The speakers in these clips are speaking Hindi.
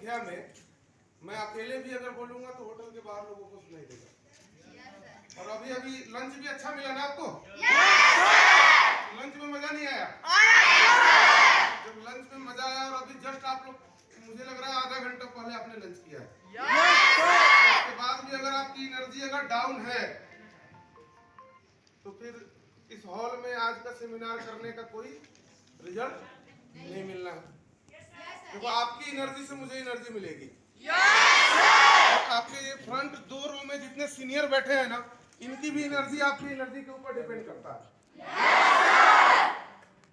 संख्या में मैं अकेले भी अगर बोलूंगा तो होटल के बाहर लोगों को सुनाई देगा। और अभी अभी लंच भी अच्छा मिला ना आपको? लंच में मजा नहीं आया? जब लंच में मजा आया और अभी जस्ट आप लोग, मुझे लग रहा है आधा घंटा पहले आपने लंच किया है, उसके बाद भी अगर आपकी एनर्जी अगर डाउन है तो फिर इस हॉल में आज का सेमिनार करने का कोई रिजल्ट नहीं मिलना है। देखो आपकी एनर्जी से मुझे एनर्जी मिलेगी। आपके ये फ्रंट 2 रो में जितने सीनियर बैठे हैं ना, इनकी भी एनर्जी आपकी एनर्जी के ऊपर डिपेंड करता है।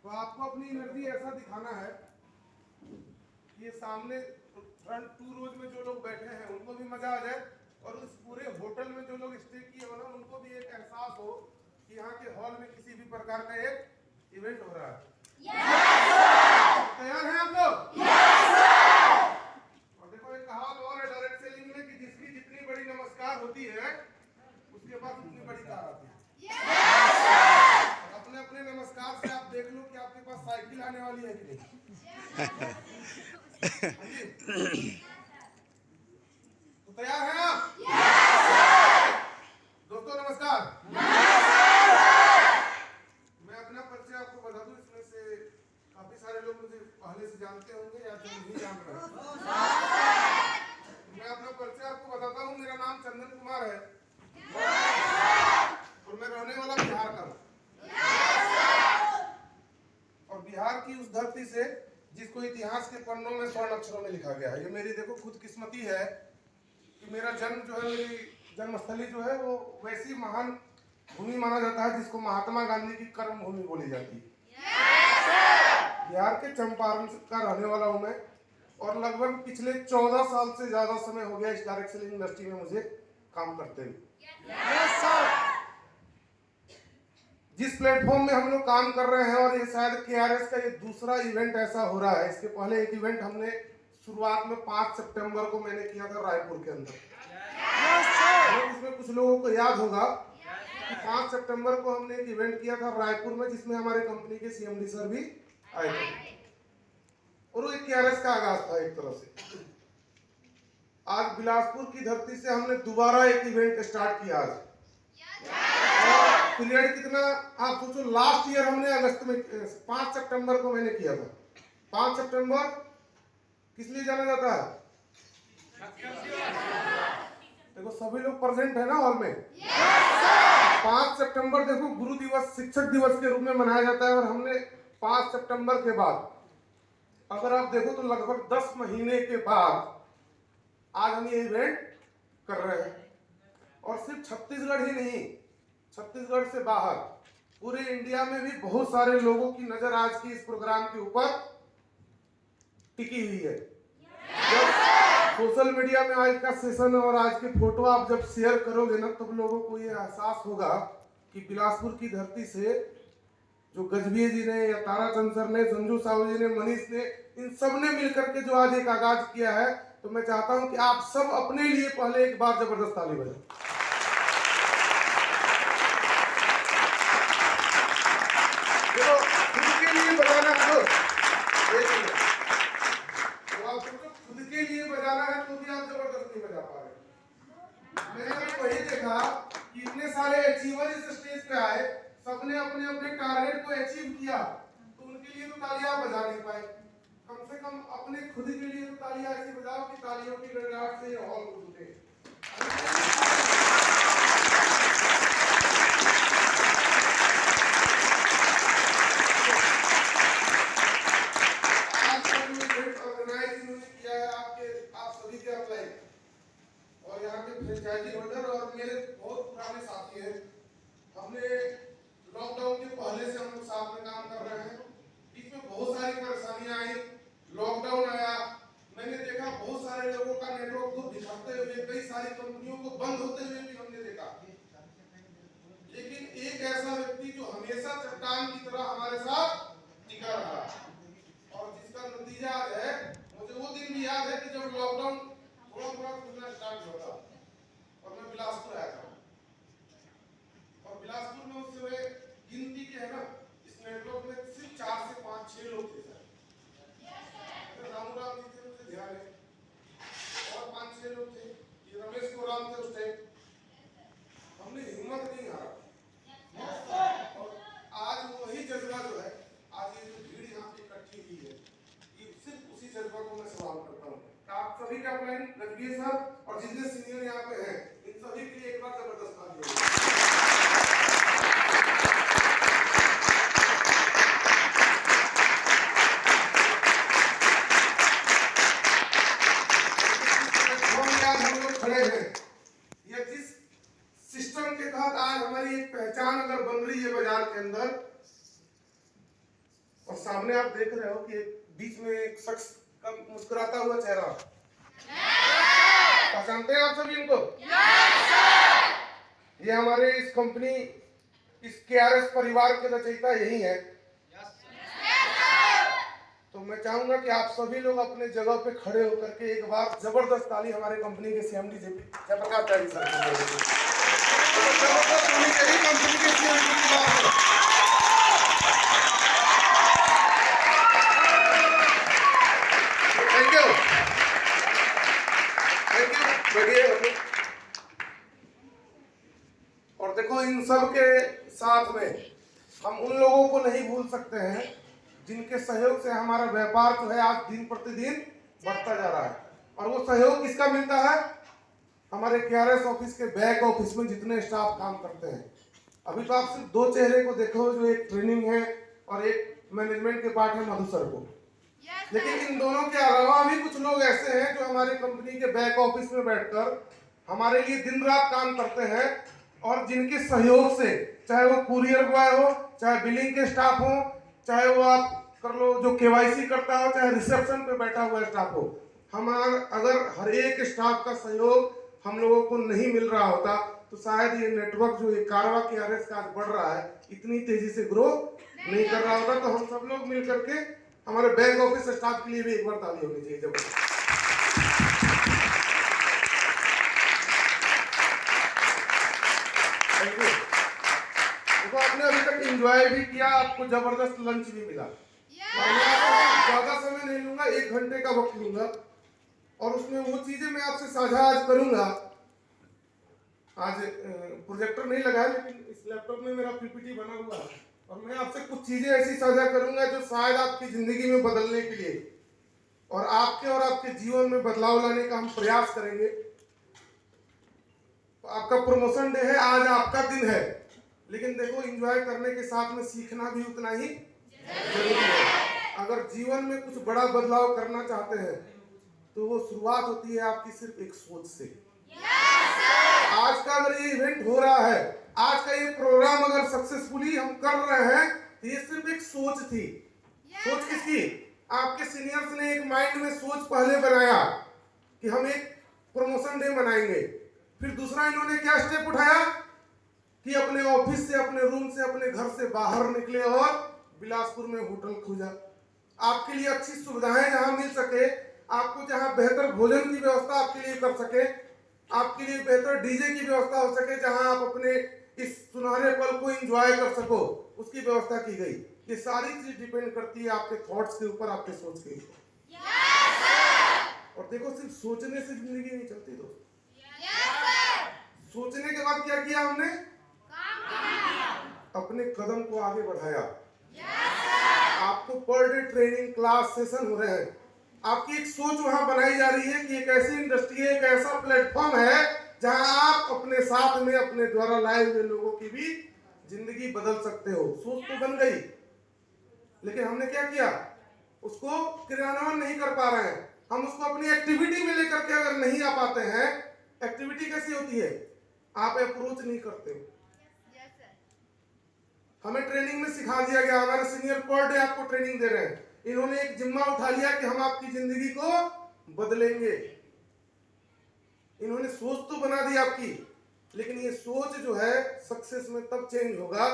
तो आपको अपनी एनर्जी ऐसा दिखाना है कि ये सामने फ्रंट 2 रोज में जो लोग बैठे हैं उनको भी मजा आ जाए और उस पूरे होटल में जो लोग स्टे किए हो ना उनको भी एक एहसास हो कि यहाँ के हॉल में किसी भी प्रकार का एक इवेंट हो रहा है। तैयार हैं आप लोग? और देखो एक कहावत और है डायरेक्ट सेलिंग में कि जिसकी जितनी बड़ी नमस्कार होती है उसके बाद उतनी बड़ी कार आती है। अपने अपने नमस्कार से आप देख लो कि आपके पास साइकिल आने वाली है कि नहीं। तो तैयार हैं आप? दोस्तों नमस्कार। मैं अपना परिचय आपको बता दूं, इसमें से काफी सारे लोग मुझे पहले से जानते होंगे या जो नहीं जान रहे। मैं अपना परिचय आपको बताता हूं। मेरा नाम चंदन कुमार है और मैं रहने वाला बिहार का हूं। और बिहार की उस धरती से जिसको इतिहास के पन्नों में स्वर्ण अक्षरों में लिखा गया है। ये मेरी देखो खुद किस्मती है कि मेरा जन्म जो है, मेरी जन्मस्थली जो है वो वैसी महान भूमि माना जाता है जिसको महात्मा गांधी की कर्म भूमि बोली जाती है। बिहार के चंपारण का रहने वाला हूं मैं और लगभग पिछले 14 साल से ज्यादा समय हो गया इस डायरेक्ट सेलिंग इंडस्ट्री में मुझे काम करते हुए। जिस प्लेटफॉर्म में हम लोग काम कर रहे हैं और ये शायद केआरएस का ये दूसरा इवेंट ऐसा हो रहा है। इसके पहले एक इवेंट हमने शुरुआत में 5 सितंबर को मैंने किया था रायपुर के अंदर। इसमें कुछ लोगों को याद होगा कि 5 सितंबर को हमने एक इवेंट किया था रायपुर में जिसमें हमारे कंपनी के सीएमडी सर भी आए थे और वो एक केआरएस का आगाज था एक तरह से। आज बिलासपुर की धरती से हमने दोबारा एक इवेंट स्टार्ट किया आज। पीरियड कितना आप सोचो, लास्ट ईयर हमने अगस्त में 5 सितंबर को मैंने किया था। 5 सितंबर किस लिए जाना जाता है? देखो सभी लोग प्रेजेंट है ना हॉल में। 5 सितंबर देखो गुरु दिवस, शिक्षक दिवस के रूप में मनाया जाता है और हमने 5 सितंबर के बाद अगर आप देखो तो लगभग 10 महीने के बाद आज हम ये इवेंट कर रहे हैं। और सिर्फ छत्तीसगढ़ ही नहीं, छत्तीसगढ़ से बाहर पूरे इंडिया में भी बहुत सारे लोगों की नजर आज की इस प्रोग्राम के ऊपर टिकी हुई है। जब सोशल मीडिया में आज का सेशन और आज के फोटो आप जब शेयर करोगे ना तब लोगों को ये एहसास होगा कि बिलासपुर की धरती से जो गजभिये जी ने या ताराचंद सर ने, संजू साहू जी ने, मनीष ने, इन सब ने मिलकर के जो आज एक आगाज किया है, तो मैं चाहता हूं कि आप सब अपने लिए पहले एक बार जबरदस्त ताली बजाएं। देखो खुद के लिए बजाना है, खुद के लिए बजाना है तो भी आप जबरदस्त नहीं बजा पा रहे। मैंने वही देखा कि इतने सारे अचीवर इस स्टेज पे आए, सबने अपने अपने टारगेट को अचीव किया, तो उनके लिए तो तालियां बजा नहीं पाए। कम से कम अपने खुद के लिए तो तालियां ऐसी बजाओ कि तालियों की गड़गड़ाहट से हॉल गूंजे। आज का जो इवेंट ऑर्गेनाइज इन्होंने किया है आप सभी के अप्लाई और यहाँ के फ्रेंचाइजी होल्डर और मेरे बहुत पुराने साथी हैं। हमने लॉकडाउन के पहले से हम लोग साथ में काम कर रहे हैं। बीच में बहुत सारी परेशानियां आई, लॉकडाउन आया, मैंने देखा बहुत सारे लोगों का नेटवर्क को दिखाते हुए, कई सारी कंपनियों को बंद होते हुए भी हमने देखा। एमबीए सर और जितने सीनियर यहाँ पे हैं, इन सभी के लिए एक बार जबरदस्त ताली। हम लोग खड़े हैं, ये जिस सिस्टम के तहत आज हमारी एक पहचान अगर बन रही है बाजार के अंदर, और सामने आप देख रहे हो कि बीच में एक शख्स का मुस्कुराता हुआ चेहरा, पहचानते हैं आप सभी इनको? ये हमारे इस कंपनी, इस केआरएस परिवार के रचयिता यही है। तो मैं चाहूंगा कि आप सभी लोग अपने जगह पे खड़े होकर के एक बार जबरदस्त ताली हमारे कंपनी के सीएमडी जयप्रकाश त्यागी सर कंपनी के सीएमडी की बात है। थैंक यू, बैठिए। और देखो, इन सब के साथ में हम उन लोगों को नहीं भूल सकते हैं जिनके सहयोग से हमारा व्यापार जो है आज दिन प्रतिदिन बढ़ता जा रहा है। और वो सहयोग किसका मिलता है? हमारे केआरएस ऑफिस के बैक ऑफिस में जितने स्टाफ काम करते हैं। अभी तो आप सिर्फ दो चेहरे को देखो, जो एक ट्रेनिंग है और एक मैनेजमेंट के पार्ट है मधु सर को। लेकिन इन दोनों के अलावा भी कुछ लोग ऐसे हैं जो हमारे कंपनी के बैक ऑफिस में बैठकर हमारे लिए दिन रात काम करते हैं, और जिनके सहयोग से, चाहे वो कुरियर बॉय हो, चाहे बिलिंग के स्टाफ हो, चाहे वो आप कर लो जो केवाईसी करता हो, चाहे रिसेप्शन पे बैठा हुआ स्टाफ हो, हमारा अगर हर एक स्टाफ का सहयोग हम लोगों को नहीं मिल रहा होता तो शायद ये नेटवर्क जो ये कारवा केआरएस का आज बढ़ रहा है, इतनी तेजी से ग्रो नहीं कर रहा होता। तो हम सब लोग मिल करके हमारे बैक ऑफिस स्टाफ के लिए भी एक बार ताली होनी चाहिए। जब देखो, आपने अभी तक एंजॉय भी किया, आपको जबरदस्त लंच भी मिला। ज्यादा समय नहीं लूंगा, 1 घंटे का वक्त लूंगा, और उसमें वो चीजें मैं आपसे साझा आज करूंगा। आज प्रोजेक्टर नहीं लगा है, लेकिन इस लैपटॉप में मेरा पीपीटी बना हुआ है, और मैं आपसे कुछ चीजें ऐसी साझा करूंगा जो शायद आपकी जिंदगी में बदलने के लिए और आपके जीवन में बदलाव लाने का हम प्रयास करेंगे। तो आपका प्रमोशन डे है, आज आपका दिन है, लेकिन देखो, एंजॉय करने के साथ में सीखना भी उतना ही जरूरी है। अगर जीवन में कुछ बड़ा बदलाव करना चाहते हैं तो वो शुरुआत होती है आपकी सिर्फ एक सोच से। आज का अगर ये इवेंट हो रहा है, आज का ये प्रोग्राम अगर सक्सेसफुली हम कर रहे हैं, तो ये सिर्फ एक सोच थी। सोच किसकी? आपके सीनियर्स ने एक माइंड में सोच पहले बनाया कि हम एक प्रमोशन डे मनाएंगे। फिर दूसरा इन्होंने क्या स्टेप उठाया कि अपने ऑफिस से, अपने रूम से, अपने घर से बाहर निकले और बिलासपुर में होटल खोजा। आपके लिए अच्छी सुविधाएं जहां मिल सके, आपको जहां बेहतर भोजन की व्यवस्था आपके लिए कर सके, आपके लिए बेहतर डीजे की व्यवस्था हो सके, जहां आप अपने इस सुनहरे पल को एंजॉय कर सको, उसकी व्यवस्था की गई। ये सारी चीज डिपेंड करती है आपके थॉट्स के ऊपर, आपके सोच के ऊपर। और देखो, सिर्फ सोचने से जिंदगी नहीं चलती दोस्त। सोचने के बाद क्या किया हमने? अपने कदम को आगे बढ़ाया। आपको per day training class session हो रहे हैं, आपकी एक सोच वहां बनाई जा रही है कि एक ऐसी इंडस्ट्री है, एक ऐसा प्लेटफॉर्म है जहां आप अपने साथ में अपने द्वारा लाए हुए लोगों की भी जिंदगी बदल सकते हो। सोच तो बन गई, लेकिन हमने क्या किया? उसको क्रियान्वयन नहीं कर पा रहे हैं। हम उसको अपनी एक्टिविटी में लेकर के अगर नहीं आ पाते हैं, एक्टिविटी कैसी होती है? आप अप्रोच नहीं करते हो। हमें ट्रेनिंग में सिखा दिया गया, हमारे सीनियर पर डे आपको ट्रेनिंग दे रहे हैं, इन्होंने एक जिम्मा उठा लिया कि हम आपकी जिंदगी को बदलेंगे। इन्होंने सोच तो बना दी आपकी, लेकिन ये सोच जो है सक्सेस में तब चेंज होगा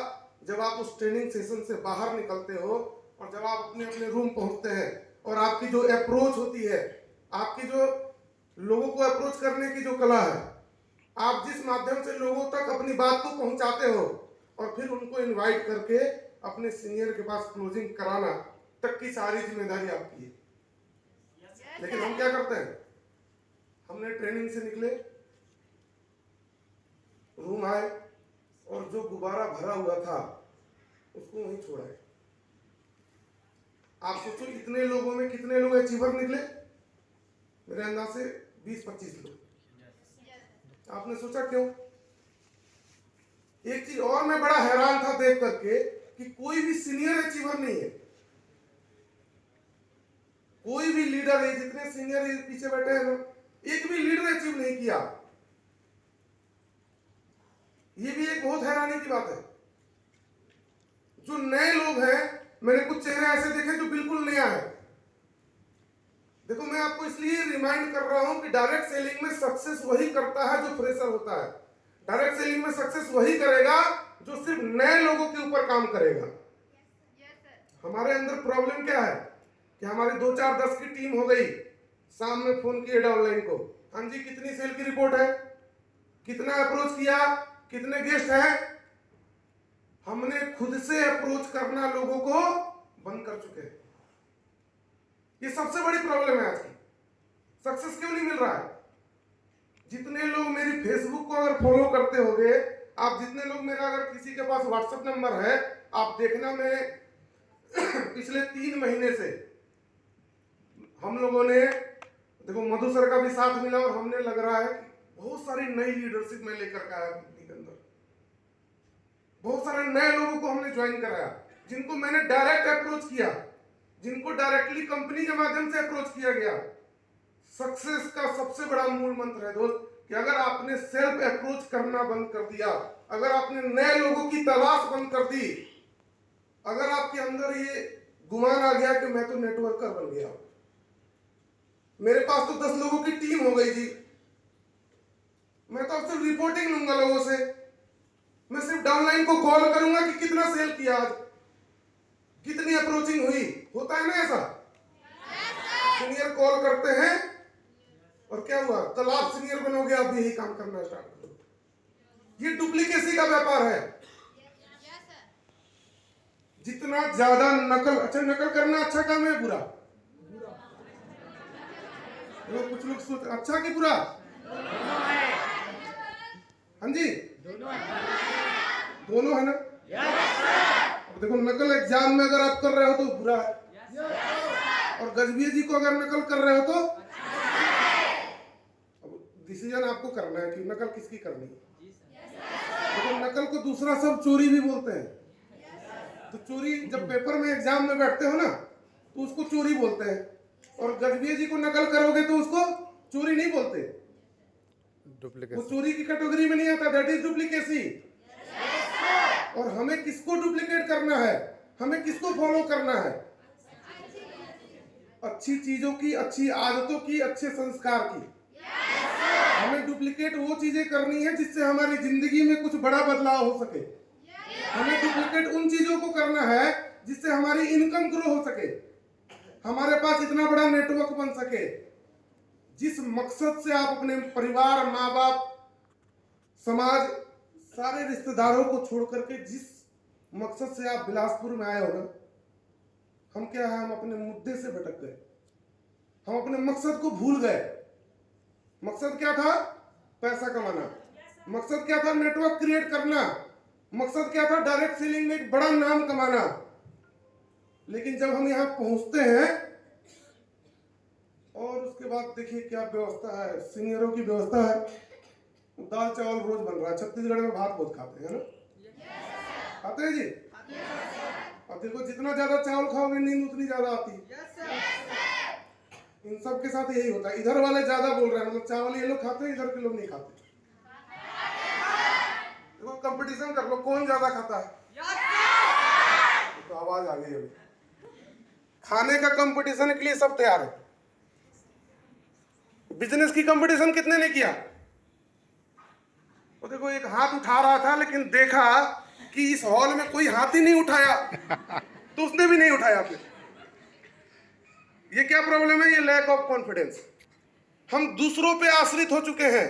जब आप उस ट्रेनिंग सेशन से बाहर निकलते हो, और जब आप अपने अपने रूम पहुंचते हैं, और आपकी जो अप्रोच होती है, आपकी जो लोगों को अप्रोच करने की जो कला है, आप जिस माध्यम से लोगों तक अपनी बात को पहुंचाते हो और फिर उनको इनवाइट करके अपने सीनियर के पास क्लोजिंग कराना तक की सारी जिम्मेदारी आपकी है। लेकिन हम क्या करते हैं? हमने ट्रेनिंग से निकले, रूम आए, और जो गुब्बारा भरा हुआ था उसको वहीं छोड़ा है। आप सोचो, इतने लोगों में कितने लोग अचीवर निकले? मेरे अंदाज से 20-25 लोग। आपने सोचा क्यों? एक चीज और मैं बड़ा हैरान था देख करके कि कोई भी सीनियर अचीवर नहीं है, कोई भी लीडर है, जितने सीनियर पीछे बैठे हैं ना, एक भी लीडर अचीव नहीं किया। ये भी एक बहुत हैरानी की बात है। जो नए लोग हैं, मैंने कुछ चेहरे ऐसे देखे जो बिल्कुल नया है। देखो, मैं आपको इसलिए रिमाइंड कर रहा हूं कि डायरेक्ट सेलिंग में सक्सेस वही करता है जो फ्रेशर होता है। डायरेक्ट सेलिंग में सक्सेस वही करेगा जो सिर्फ नए लोगों के ऊपर काम करेगा। हमारे अंदर प्रॉब्लम क्या है कि हमारी 2, 4, 10 की टीम हो गई, शाम में फोन किए डाउनलाइन को, हाँ जी कितनी सेल की रिपोर्ट है, कितना अप्रोच किया, कितने गेस्ट हैं। हमने खुद से अप्रोच करना लोगों को बंद कर चुके हैं। ये सबसे बड़ी प्रॉब्लम है आज की। सक्सेस क्यों नहीं मिल रहा है? जितने लोग मेरी फेसबुक को अगर फॉलो करते होंगे, आप जितने लोग मेरा, अगर किसी के पास व्हाट्सएप नंबर है, आप देखना, मैं पिछले 3 महीने से हम लोगों ने, देखो मधु सर का भी साथ मिला और हमने लग रहा है बहुत सारी नई लीडरशिप में लेकर के आया कंपनी के अंदर। बहुत सारे नए लोगों को हमने ज्वाइन कराया, जिनको मैंने डायरेक्ट अप्रोच किया, जिनको डायरेक्टली कंपनी के माध्यम से अप्रोच किया गया। सक्सेस का सबसे बड़ा मूल मंत्र है दोस्त कि अगर आपने सेल्फ अप्रोच करना बंद कर दिया, अगर आपने नए लोगों की तलाश बंद कर दी, अगर आपके अंदर ये गुमान आ गया कि मैं तो नेटवर्कर बन गया, मेरे पास तो 10 लोगों की टीम हो गई जी, मैं तो अब सिर्फ रिपोर्टिंग लूंगा लोगों से, मैं सिर्फ डाउनलाइन को कॉल करूंगा कि कितना सेल किया आज, कितनी अप्रोचिंग हुई। होता है ना ऐसा? सीनियर कॉल करते हैं और क्या हुआ, कल आप सीनियर बनोगे, आप भी यही काम करना स्टार्ट करो। ये डुप्लीकेसी का व्यापार है। जितना ज्यादा नकल, अच्छा नकल करना अच्छा काम है बुरा? कुछ लोग सोच अच्छा कि बुरा? हाँ जी, दोनों है ना। अब देखो, नकल एग्जाम में अगर आप कर रहे हो तो बुरा है, और गजबीर जी को अगर नकल कर रहे हो तो अब डिसीजन आपको करना है कि नकल किसकी करनी है। देखो, नकल को दूसरा सब चोरी भी बोलते हैं। तो चोरी, जब पेपर में एग्जाम में बैठते हो ना, तो उसको चोरी बोलते हैं, और गजबीर जी को नकल करोगे तो उसको चोरी नहीं बोलते, वो चोरी की कैटेगरी में नहीं आता। That is duplicacy. और हमें किसको डुप्लीकेट करना है, हमें किसको फॉलो करना है? अच्छी चीजों की, अच्छी आदतों की, अच्छे संस्कार की। हमें डुप्लीकेट वो चीजें करनी है जिससे हमारी जिंदगी में कुछ बड़ा बदलाव हो सके। हमें डुप्लीकेट उन चीजों को करना है जिससे हमारी इनकम ग्रो हो सके, हमारे पास इतना बड़ा नेटवर्क बन सके। जिस मकसद से आप अपने परिवार, माँ बाप, समाज, सारे रिश्तेदारों को छोड़ करके जिस मकसद से आप बिलासपुर में आए हो ना, हम क्या है, हम अपने मुद्दे से भटक गए, हम अपने मकसद को भूल गए। मकसद क्या था? पैसा कमाना। मकसद क्या था? नेटवर्क क्रिएट करना। मकसद क्या था? डायरेक्ट सेलिंग में एक बड़ा नाम कमाना। लेकिन जब हम यहाँ पहुंचते हैं और उसके बाद देखिए क्या व्यवस्था है, सीनियरों की व्यवस्था है, दाल चावल रोज बन रहा है। छत्तीसगढ़ में भात बहुत खाते हैं ना, खाते हैं जी। अब देखो, जितना ज्यादा चावल खाओगे नींद उतनी ज्यादा आती है। इन सब के साथ यही होता है। इधर वाले ज्यादा बोल रहे हैं, मतलब चावल ये लोग खाते हैं, इधर के लोग नहीं खाते। देखो, कंपटीशन कर लो, कौन ज्यादा खाता है। तो आवाज आ गई अभी। खाने का कंपटीशन के लिए सब तैयार है। बिजनेस की कंपटीशन कितने ने किया? तो देखो, एक हाथ उठा रहा था, लेकिन देखा कि इस हॉल में कोई हाथ ही नहीं उठाया, तो उसने भी नहीं उठाया फिर। ये क्या प्रॉब्लम है? ये लैक ऑफ कॉन्फिडेंस। हम दूसरों पे आश्रित हो चुके हैं।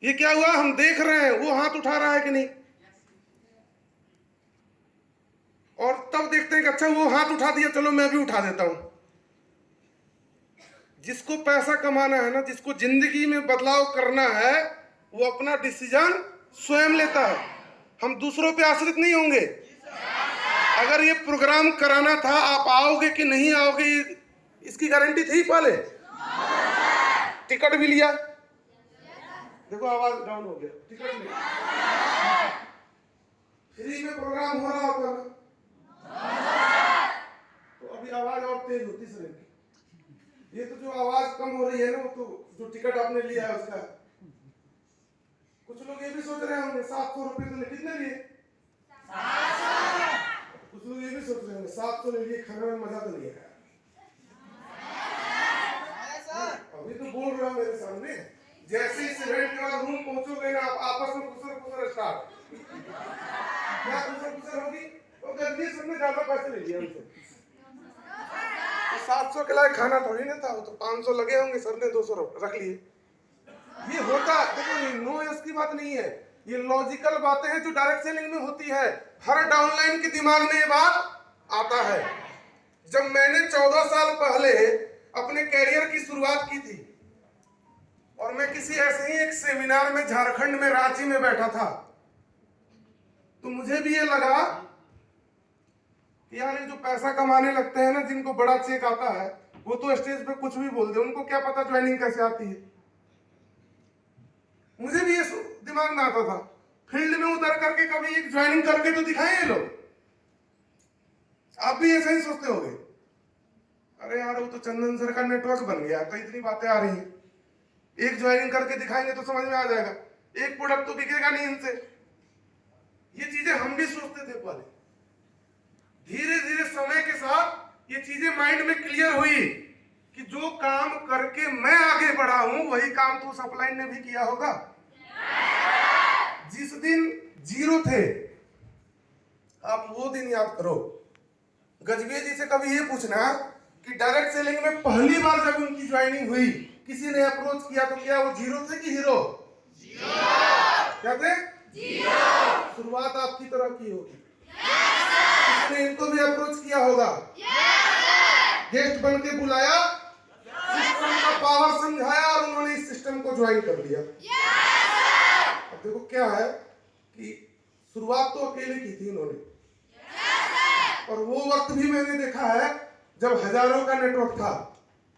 ये क्या हुआ? हम देख रहे हैं वो हाथ उठा रहा है कि नहीं, और तब देखते हैं कि अच्छा वो हाथ उठा दिया, चलो मैं भी उठा देता हूं। जिसको पैसा कमाना है ना, जिसको जिंदगी में बदलाव करना है, वो अपना डिसीजन स्वयं लेता है। हम दूसरों पे आश्रित नहीं होंगे। अगर ये प्रोग्राम कराना था, आप आओगे कि नहीं आओगे इसकी गारंटी थी पहले? टिकट भी लिया, देखो आवाज डाउन हो गया, टिकट लिया, फ्री में प्रोग्राम हो रहा होता है, तो अभी आवाज और तेज होती सर। ये तो जो आवाज कम हो रही है ना, वो तो जो टिकट आपने लिया है उसका। कुछ लोग ये भी सोच रहे होंगे 700 रुपए तो कितने लिए, कुछ लोग ये भी सोच रहे होंगे 700 ले लिए, खाने में मजा तो नहीं आया। अभी तो बोल रहा हूँ मेरे सामने, जैसे इस इवेंट के बाद रूम पहुंचोगे ना, आप आपस में कुसर स्टार्ट, क्या कुसर होगी, तो गलती सबने ज्यादा पैसे ले लिए हमसे। 700 के लायक खाना थोड़ी ना था, वो तो 500 लगे होंगे, सर ने 200 रख लिए। ये होता, देखो ये नो इसकी बात नहीं है, ये लॉजिकल बातें हैं जो डायरेक्ट सेलिंग में होती है। हर डाउनलाइन के दिमाग में ये बात आता है। जब मैंने 14 साल पहले अपने कैरियर की शुरुआत की थी और मैं किसी ऐसे ही एक सेमिनार में झारखंड में रांची में बैठा था, तो मुझे भी ये लगा यार ये जो पैसा कमाने लगते हैं ना, जिनको बड़ा चेक आता है, वो तो स्टेज पे कुछ भी बोल दे, उनको क्या पता ज्वाइनिंग कैसे आती है। मुझे भी ये दिमाग में आता था, फील्ड में उतर करके कभी एक ज्वाइनिंग करके तो दिखाएं ये लोग। आप भी ऐसे ही सोचते होंगे, अरे यार वो तो चंदन सर का नेटवर्क बन गया, तो इतनी बातें आ रही हैं, एक ज्वाइनिंग करके दिखाएंगे तो समझ में आ जाएगा, एक प्रोडक्ट तो बिकेगा नहीं इनसे। ये चीजें हम भी सोचते थे पहले। धीरे धीरे समय के साथ ये चीजें माइंड में क्लियर हुई कि जो काम करके मैं आगे बढ़ा हूं, वही काम तो उस अपलाइन ने भी किया होगा। जिस दिन जीरो थे, आप वो दिन याद करो। गजबे जी से कभी ये पूछना कि डायरेक्ट सेलिंग में पहली बार जब उनकी ज्वाइनिंग हुई, किसी ने अप्रोच किया तो क्या वो जीरो थे कि हीरो? क्या थे? शुरुआत आपकी तरह की होगी। किसी ने इनको भी अप्रोच किया होगा, गेस्ट बन के बुलाया, सिस्टम का पावर समझाया और उन्होंने इस सिस्टम को ज्वाइन कर लिया। अब देखो क्या है कि शुरुआत तो अकेले की थी इन्होंने, और वो वक्त भी मैंने देखा है जब हजारों का नेटवर्क था।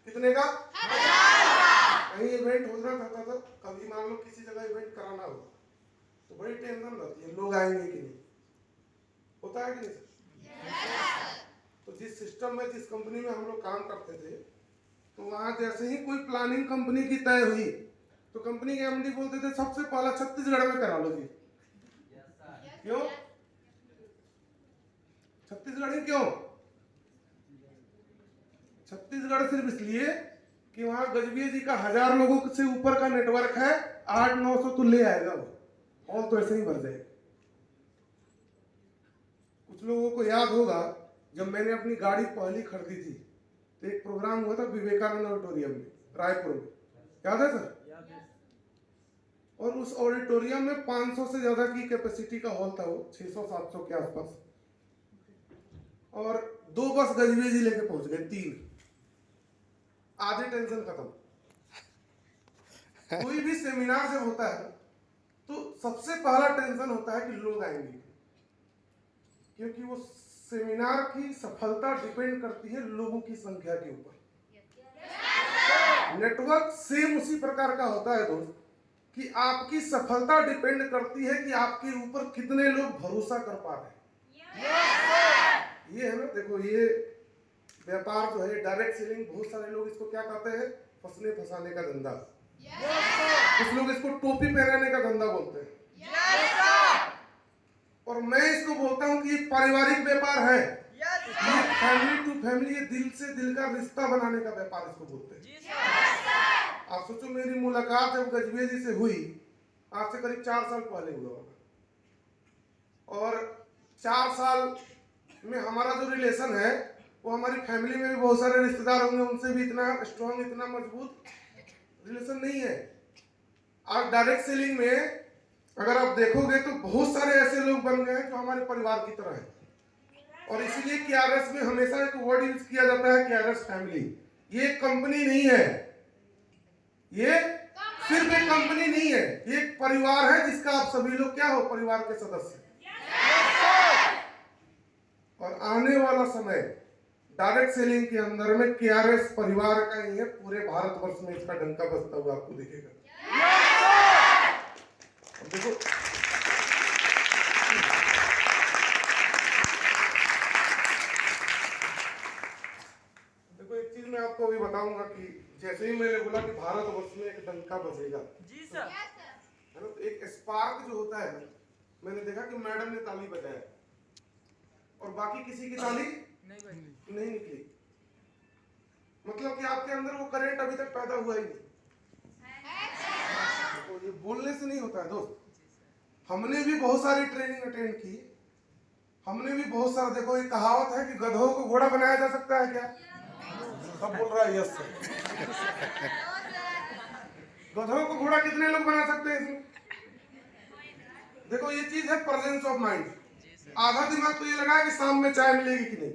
कितने का? कहीं इवेंट होना था, कभी मान लो किसी जगह इवेंट कराना हो तो बड़ी टेंशन रहती है, लोग आएंगे कि नहीं, होता है कि नहीं सर? तो जिस सिस्टम में, जिस कंपनी में हम लोग काम करते थे, तो वहां जैसे ही कोई प्लानिंग कंपनी की तय हुई तो कंपनी के एमडी बोलते थे सबसे पहला छत्तीसगढ़ में करा लो जी। क्यों छत्तीसगढ़ ही? क्यों छत्तीसगढ़? सिर्फ इसलिए कि वहां गजबिया जी का 1000 लोगों से ऊपर का नेटवर्क है, 800-900 तो ले आएगा वो, और तो ऐसे ही भर जाएगा। कुछ लोगों को याद होगा जब मैंने अपनी गाड़ी पहली खरीदी थी तो एक प्रोग्राम हुआ था विवेकानंद ऑडिटोरियम में रायपुर में, याद है सर? और उस ऑडिटोरियम में 500 से ज्यादा की कैपेसिटी का हॉल था, वो 600-700 के आसपास, और 2 बस गजबे जी लेके पहुंच गए, 3, आधे टेंशन खत्म। कोई भी सेमिनार जब होता है तो सबसे पहला टेंशन होता है कि लोग आएंगे, क्योंकि वो सेमिनार की सफलता डिपेंड करती है लोगों की संख्या के ऊपर। नेटवर्क सेम उसी प्रकार का होता है दोस्त, कि आपकी सफलता डिपेंड करती है कि आपके ऊपर कितने लोग भरोसा कर पा रहे हैं। ये है ना, देखो ये व्यापार जो है डायरेक्ट सेलिंग, बहुत सारे लोग इसको क्या कहते हैं? फंसने फंसाने का धंधा। कुछ लोग इसको टोपी पहनाने का धंधा बोलते हैं, और मैं इसको बोलता हूं कि ये पारिवारिक व्यापार है। ये फैमिली टू फैमिली, ये दिल से दिल का रिश्ता बनाने का व्यापार इसको बोलते हैं। आप सोचो, मेरी मुलाकात जब गजबे जी से हुई, आज से करीब 4 साल पहले हुआ होगा, और 4 साल में हमारा जो रिलेशन है वो हमारी फैमिली में भी बहुत सारे रिश्तेदार होंगे, उनसे भी इतना स्ट्रॉन्ग, इतना मजबूत रिलेशन नहीं है। आज डायरेक्ट सेलिंग में अगर आप देखोगे तो बहुत सारे ऐसे लोग बन गए हैं जो हमारे परिवार की तरह है, और इसीलिए केआरएस में हमेशा एक वर्ड यूज किया जाता है, केआरएस फैमिली। ये कंपनी नहीं है, ये सिर्फ एक कंपनी नहीं है, ये एक परिवार है जिसका आप सभी लोग क्या हो? परिवार के सदस्य। और आने वाला समय डायरेक्ट सेलिंग के अंदर में केआरएस परिवार का ही है, पूरे भारतवर्ष में इसका डंका बजता हुआ आपको दिखेगा। देखो देखो एक चीज मैं आपको अभी बताऊंगा कि जैसे ही मैंने बोला कि भारतवर्ष में एक डंका बजेगा, जी सर, है ना, तो एक स्पार्क जो होता है ना, मैंने देखा कि मैडम ने ताली बजाया और बाकी किसी की ताली नहीं निकली। मतलब कि आपके अंदर वो करंट अभी तक पैदा हुआ ही नहीं। तो ये बोलने से नहीं होता है दोस्त। हमने भी बहुत सारी ट्रेनिंग अटेंड की, हमने भी बहुत सारा, देखो एक कहावत है कि गधों को घोड़ा बनाया जा सकता है क्या? सब बोल रहा है यस सर। गधों को घोड़ा कितने लोग बना सकते हैं इसमें? देखो ये चीज है प्रेजेंस ऑफ माइंड। आधा दिमाग तो ये लगा है कि शाम में चाय मिलेगी कि नहीं।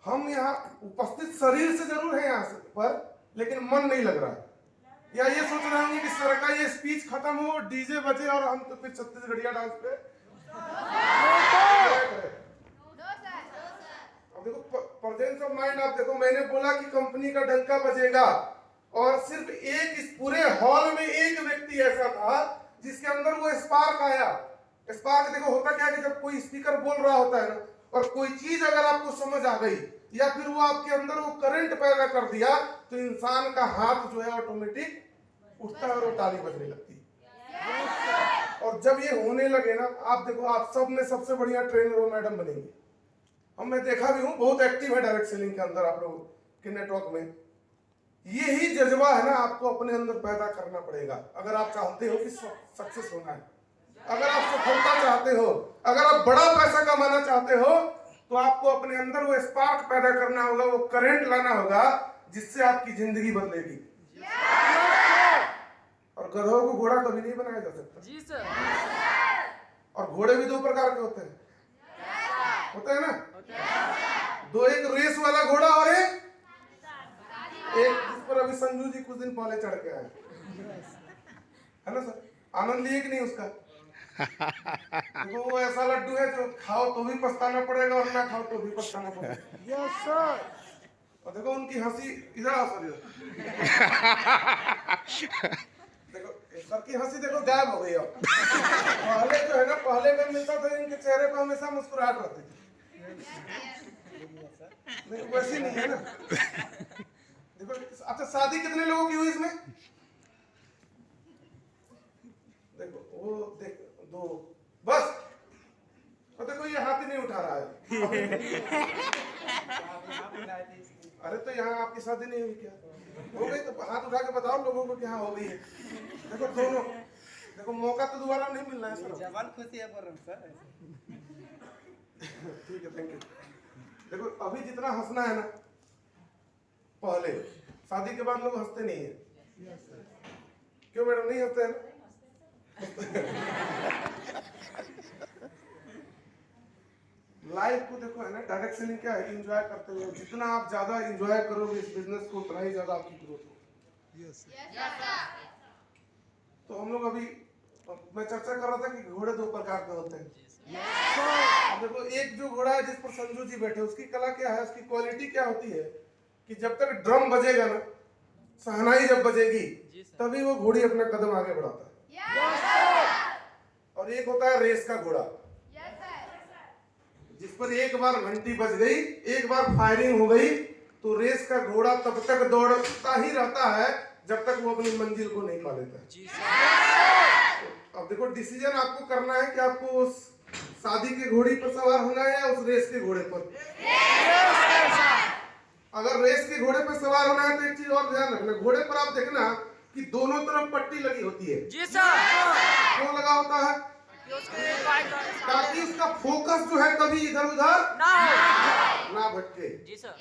हम यहाँ उपस्थित शरीर से जरूर है यहाँ से पर, लेकिन मन नहीं लग रहा है। या ये सोच रहे होंगे कि सर का ये स्पीच खत्म हो, डीजे बजे और हम तो फिर छत्तीसगढ़िया डांस पे। अब देखो प्रेजेंस ऑफ माइंड। आप देखो मैंने बोला कि कंपनी का डंका बजेगा और सिर्फ एक, इस पूरे हॉल में एक व्यक्ति ऐसा था जिसके अंदर वो स्पार्क आया। स्पार्क देखो होता क्या है कि जब कोई स्पीकर बोल रहा होता है ना और कोई चीज अगर आपको समझ आ गई या फिर वो आपके अंदर वो करंट पैदा कर दिया तो इंसान का हाथ जो है ऑटोमेटिक उठता है और वो ताली बजने लगती है। और जब ये होने लगे ना, आप देखो आप सब में सबसे बढ़िया ट्रेनर वो मैडम बनेंगे। हम मैं देखा भी हूँ, बहुत एक्टिव है डायरेक्ट सेलिंग के अंदर आप लोग के नेटवर्क में। यही जज्बा है ना आपको अपने अंदर पैदा करना पड़ेगा अगर आप चाहते हो कि सक्सेस होना है, अगर आप सफलता चाहते हो, अगर आप बड़ा पैसा कमाना चाहते हो, तो आपको अपने अंदर वो स्पार्क पैदा करना होगा, वो करंट लाना होगा जिससे आपकी जिंदगी बदलेगी। और गधों को घोड़ा कभी नहीं बनाया जा सकता। जी सर। और घोड़े भी दो प्रकार के होते हैं, होते हैं ना दो, एक रेस वाला घोड़ा और एक जिस पर अभी संजू जी कुछ दिन पहले चढ़ के आए, है ना सर? आनंद लिए कि नहीं उसका? वो ऐसा लड्डू है जो खाओ तो भी पछताना पड़ेगा और ना खाओ तो भी पछताना पड़ेगा। Yes sir. और देखो उनकी हंसी, इधर आओ सर, देखो सर की हंसी देखो गायब हो गई। अब पहले जो है ना, पहले में मिलता था इनके चेहरे पर हमेशा मुस्कुराहट रहती थी, नहीं वैसी नहीं है ना। देखो अच्छा, शादी कितने लोगों की हुई इसमें? देखो वो देख दो बस। और देखो ये हाथ ही नहीं उठा रहा है। अरे तो यहाँ आपकी शादी नहीं हुई क्या? हो गई तो हाथ उठा के बताओ लोगों को कि हाँ हो गई है। देखो दोनों, देखो मौका तो दोबारा नहीं मिलना है सर। जवान खुशी है पर सर। ठीक है, थैंक यू। देखो अभी जितना हंसना है ना, पहले शादी के बाद लोग हंसते नहीं है। क्यों मैडम नहीं हंसते हैं ना? लाइफ को देखो है ना, डायरेक्ट सेलिंग क्या है, एंजॉय करते हुए। जितना आप ज्यादा एंजॉय करोगे इस बिजनेस को, उतना ही ज्यादा आपकी ग्रोथ होगी। तो हम लोग अभी, मैं चर्चा कर रहा था कि घोड़े दो प्रकार के होते हैं। अब देखो एक जो घोड़ा है जिस पर संजू जी बैठे, उसकी कला क्या है, उसकी क्वालिटी क्या होती है कि जब तक ड्रम बजेगा ना, शहनाई जब बजेगी तभी वो घोड़ी अपना कदम आगे बढ़ाता है। और एक होता है रेस का घोड़ा, जिस पर एक बार घंटी बज गई, एक बार फायरिंग हो गई, तो रेस का घोड़ा तब तक दौड़ता ही रहता है जब तक वो अपनी मंजिल को नहीं पा लेता है। अब देखो डिसीजन आपको करना है कि आपको उस शादी के घोड़ी पर सवार होना है या उस रेस के घोड़े पर। अगर रेस के घोड़े पर सवार होना है तो एक चीज और ध्यान रखना, घोड़े पर आप देखना कि दोनों तरफ पट्टी लगी होती है। जी सर। क्यों लगा होता है? ताकि उसका फोकस जो है कभी इधर उधर ना भटके। जी सर।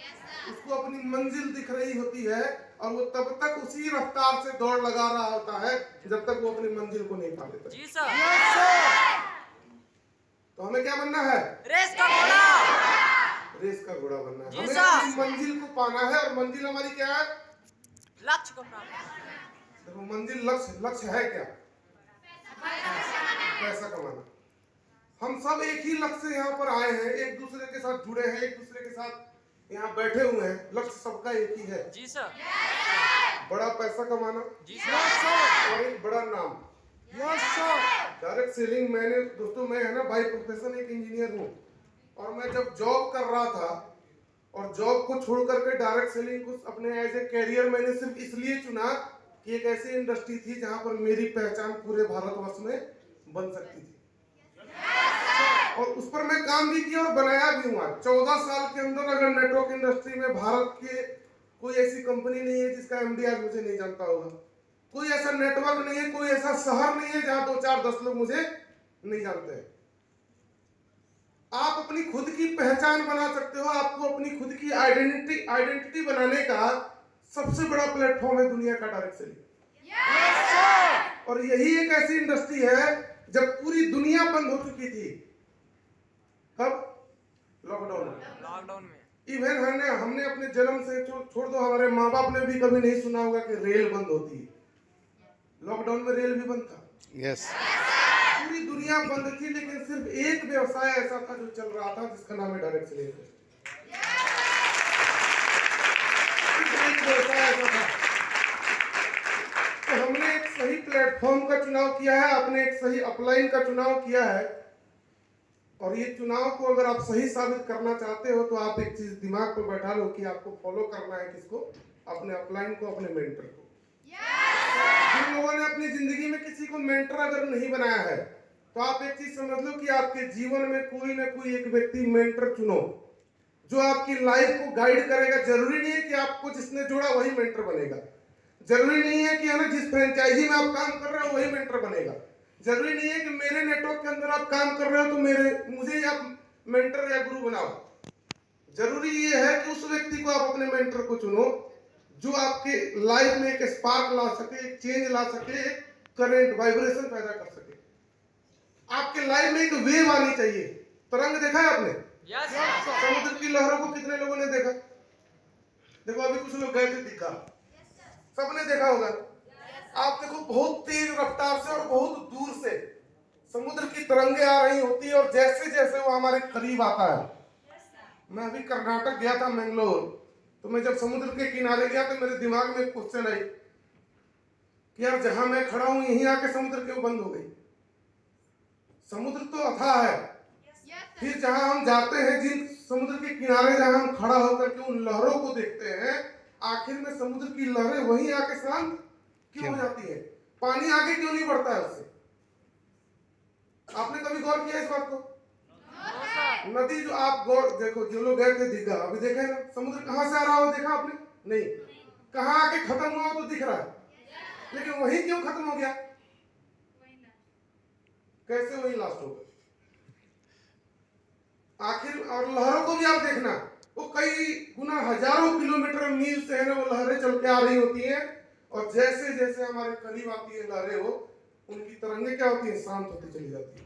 उसको अपनी मंजिल दिख रही होती है और वो तब तक उसी रफ्तार से दौड़ लगा रहा होता है जब तक वो अपनी मंजिल को नहीं पा लेता। जी सर। तो हमें क्या बनना है? रेस का घोड़ा। रेस का घोड़ा बनना है। जी हमें सर। अपनी मंजिल को पाना है और मंजिल हमारी क्या है? लक्ष्य को प्राप्त। देखो मंजिल, लक्ष्य है क्या? पैसा कमाना। हम सब एक ही लक्ष्य से यहाँ पर आए हैं, एक दूसरे के साथ जुड़े हैं, एक दूसरे के साथ यहाँ बैठे हुए हैं। लक्ष्य सबका एक ही है, जी सर। बड़ा पैसा कमाना जी सर। और एक बड़ा नाम। Yes sir. डायरेक्ट सेलिंग, मैंने दोस्तों, मैं है ना बाय प्रोफेशन एक इंजीनियर हूँ, और मैं जब जॉब कर रहा था और जॉब को छोड़ करके डायरेक्ट सेलिंग को अपने एज ए कैरियर मैंने सिर्फ इसलिए चुना कि एक ऐसी इंडस्ट्री थी जहां पर मेरी पहचान पूरे भारतवर्ष में बन सकती थी, और उस पर मैं काम भी किया और बनाया भी हुआ। 14 साल के अंदर अगर नेटवर्क इंडस्ट्री में भारत के कोई ऐसी कंपनी नहीं है जिसका एमडी आज मुझे नहीं जानता होगा, कोई ऐसा नेटवर्क नहीं है, कोई ऐसा शहर नहीं है जहां 2 4 10 लोग मुझे नहीं जानते हैं। आप अपनी खुद की पहचान बना सकते हो, आपको अपनी खुद की आइडेंटिटी बनाने का सबसे बड़ा प्लेटफॉर्म है दुनिया का डायरेक्ट सेलिंग। और यही एक ऐसी इंडस्ट्री है जब पूरी दुनिया बंद हो चुकी थी। कब? लॉकडाउन में। इवन हमने अपने जन्म से छोड़ दो, हमारे माँ बाप ने भी कभी नहीं सुना होगा कि रेल बंद होती है। लॉकडाउन में रेल भी बंद था। यस। पूरी दुनिया बंद थी, लेकिन सिर्फ एक व्यवसाय ऐसा था जो चल रहा था, जिसका नाम है डायरेक्ट सेलिंग। एक व्यवसाय ऐसा था। तो हमने एक सही प्लेटफॉर्म का चुनाव किया है, आपने एक सही अपलाइन का चुनाव किया है, और ये चुनाव को अगर आप सही साबित करना चाहते हो तो आप एक चीज दिमाग पर बैठा लो कि आपको फॉलो करना है किसको? अपने अपलाइन को, अपने मेंटर को। जिन लोगों ने अपनी जिंदगी में किसी को मेंटर अगर नहीं बनाया है तो आप एक चीज समझ लो कि आपके जीवन में कोई ना कोई एक व्यक्ति मेंटर चुनो जो आपकी लाइफ को गाइड करेगा। जरूरी नहीं है कि आपको जिसने जोड़ा वही मेंटर बनेगा, जरूरी नहीं है कि है ना जिस फ्रेंचाइजी में आप काम कर रहे हो वही मेंटर बनेगा, जरूरी नहीं है कि मेरे नेटवर्क के अंदर आप काम कर रहे हो तो मुझे आप मेंटर या गुरु बनाओ। जरूरी ये है कि उस व्यक्ति को आप अपने मेंटर को चुनो जो आपके लाइफ में एक स्पार्क ला सके, एक चेंज ला सके, एक करंट वाइब्रेशन पैदा कर सके। आपके लाइफ में एक वेव आनी चाहिए। तरंग देखा है आपने? यस समुद्र की लहरों को कितने लोगों ने देखा? देखो अभी कुछ लोग गए थे दिखा, सबने देखा होगा। आप देखो बहुत तेज रफ्तार से और बहुत दूर से समुद्र की तरंगे आ रही होती है, और जैसे जैसे वो हमारे करीब आता है। मैं अभी कर्नाटक गया था, मैंगलोर, तो मैं जब समुद्र के किनारे गया तो मेरे दिमाग में एक क्वेश्चन आई कि यार जहां मैं खड़ा हूं यहीं आके समुद्र क्यों बंद हो गई? समुद्र तो अथाह है, फिर जहां हम जाते हैं, जिन समुद्र के किनारे जहां हम खड़ा होकर के उन लहरों को देखते हैं, आखिर में समुद्र की लहरें वहीं आके शांत क्यों हो जाती है? पानी आगे क्यों नहीं बढ़ता है उससे? आपने कभी गौर किया इस बात को? नदी जो आप गौर देखो, जो लोग गए थे दीघा, अभी देखा है ना समुद्र कहां से आ रहा हो? देखा आपने? नहीं, कहां आके खत्म हुआ तो दिख रहा है, लेकिन वही क्यों खत्म हो गया? कैसे वही लास्ट हो गया आखिर? और लहरों को भी आप देखना, वो कई गुना हजारों किलोमीटर मील से है ना वो लहरें चल के आ रही होती हैं, और जैसे जैसे हमारे करीब आती है लहरें, वो उनकी तरंगे क्या होती है? शांत होती चली जाती है।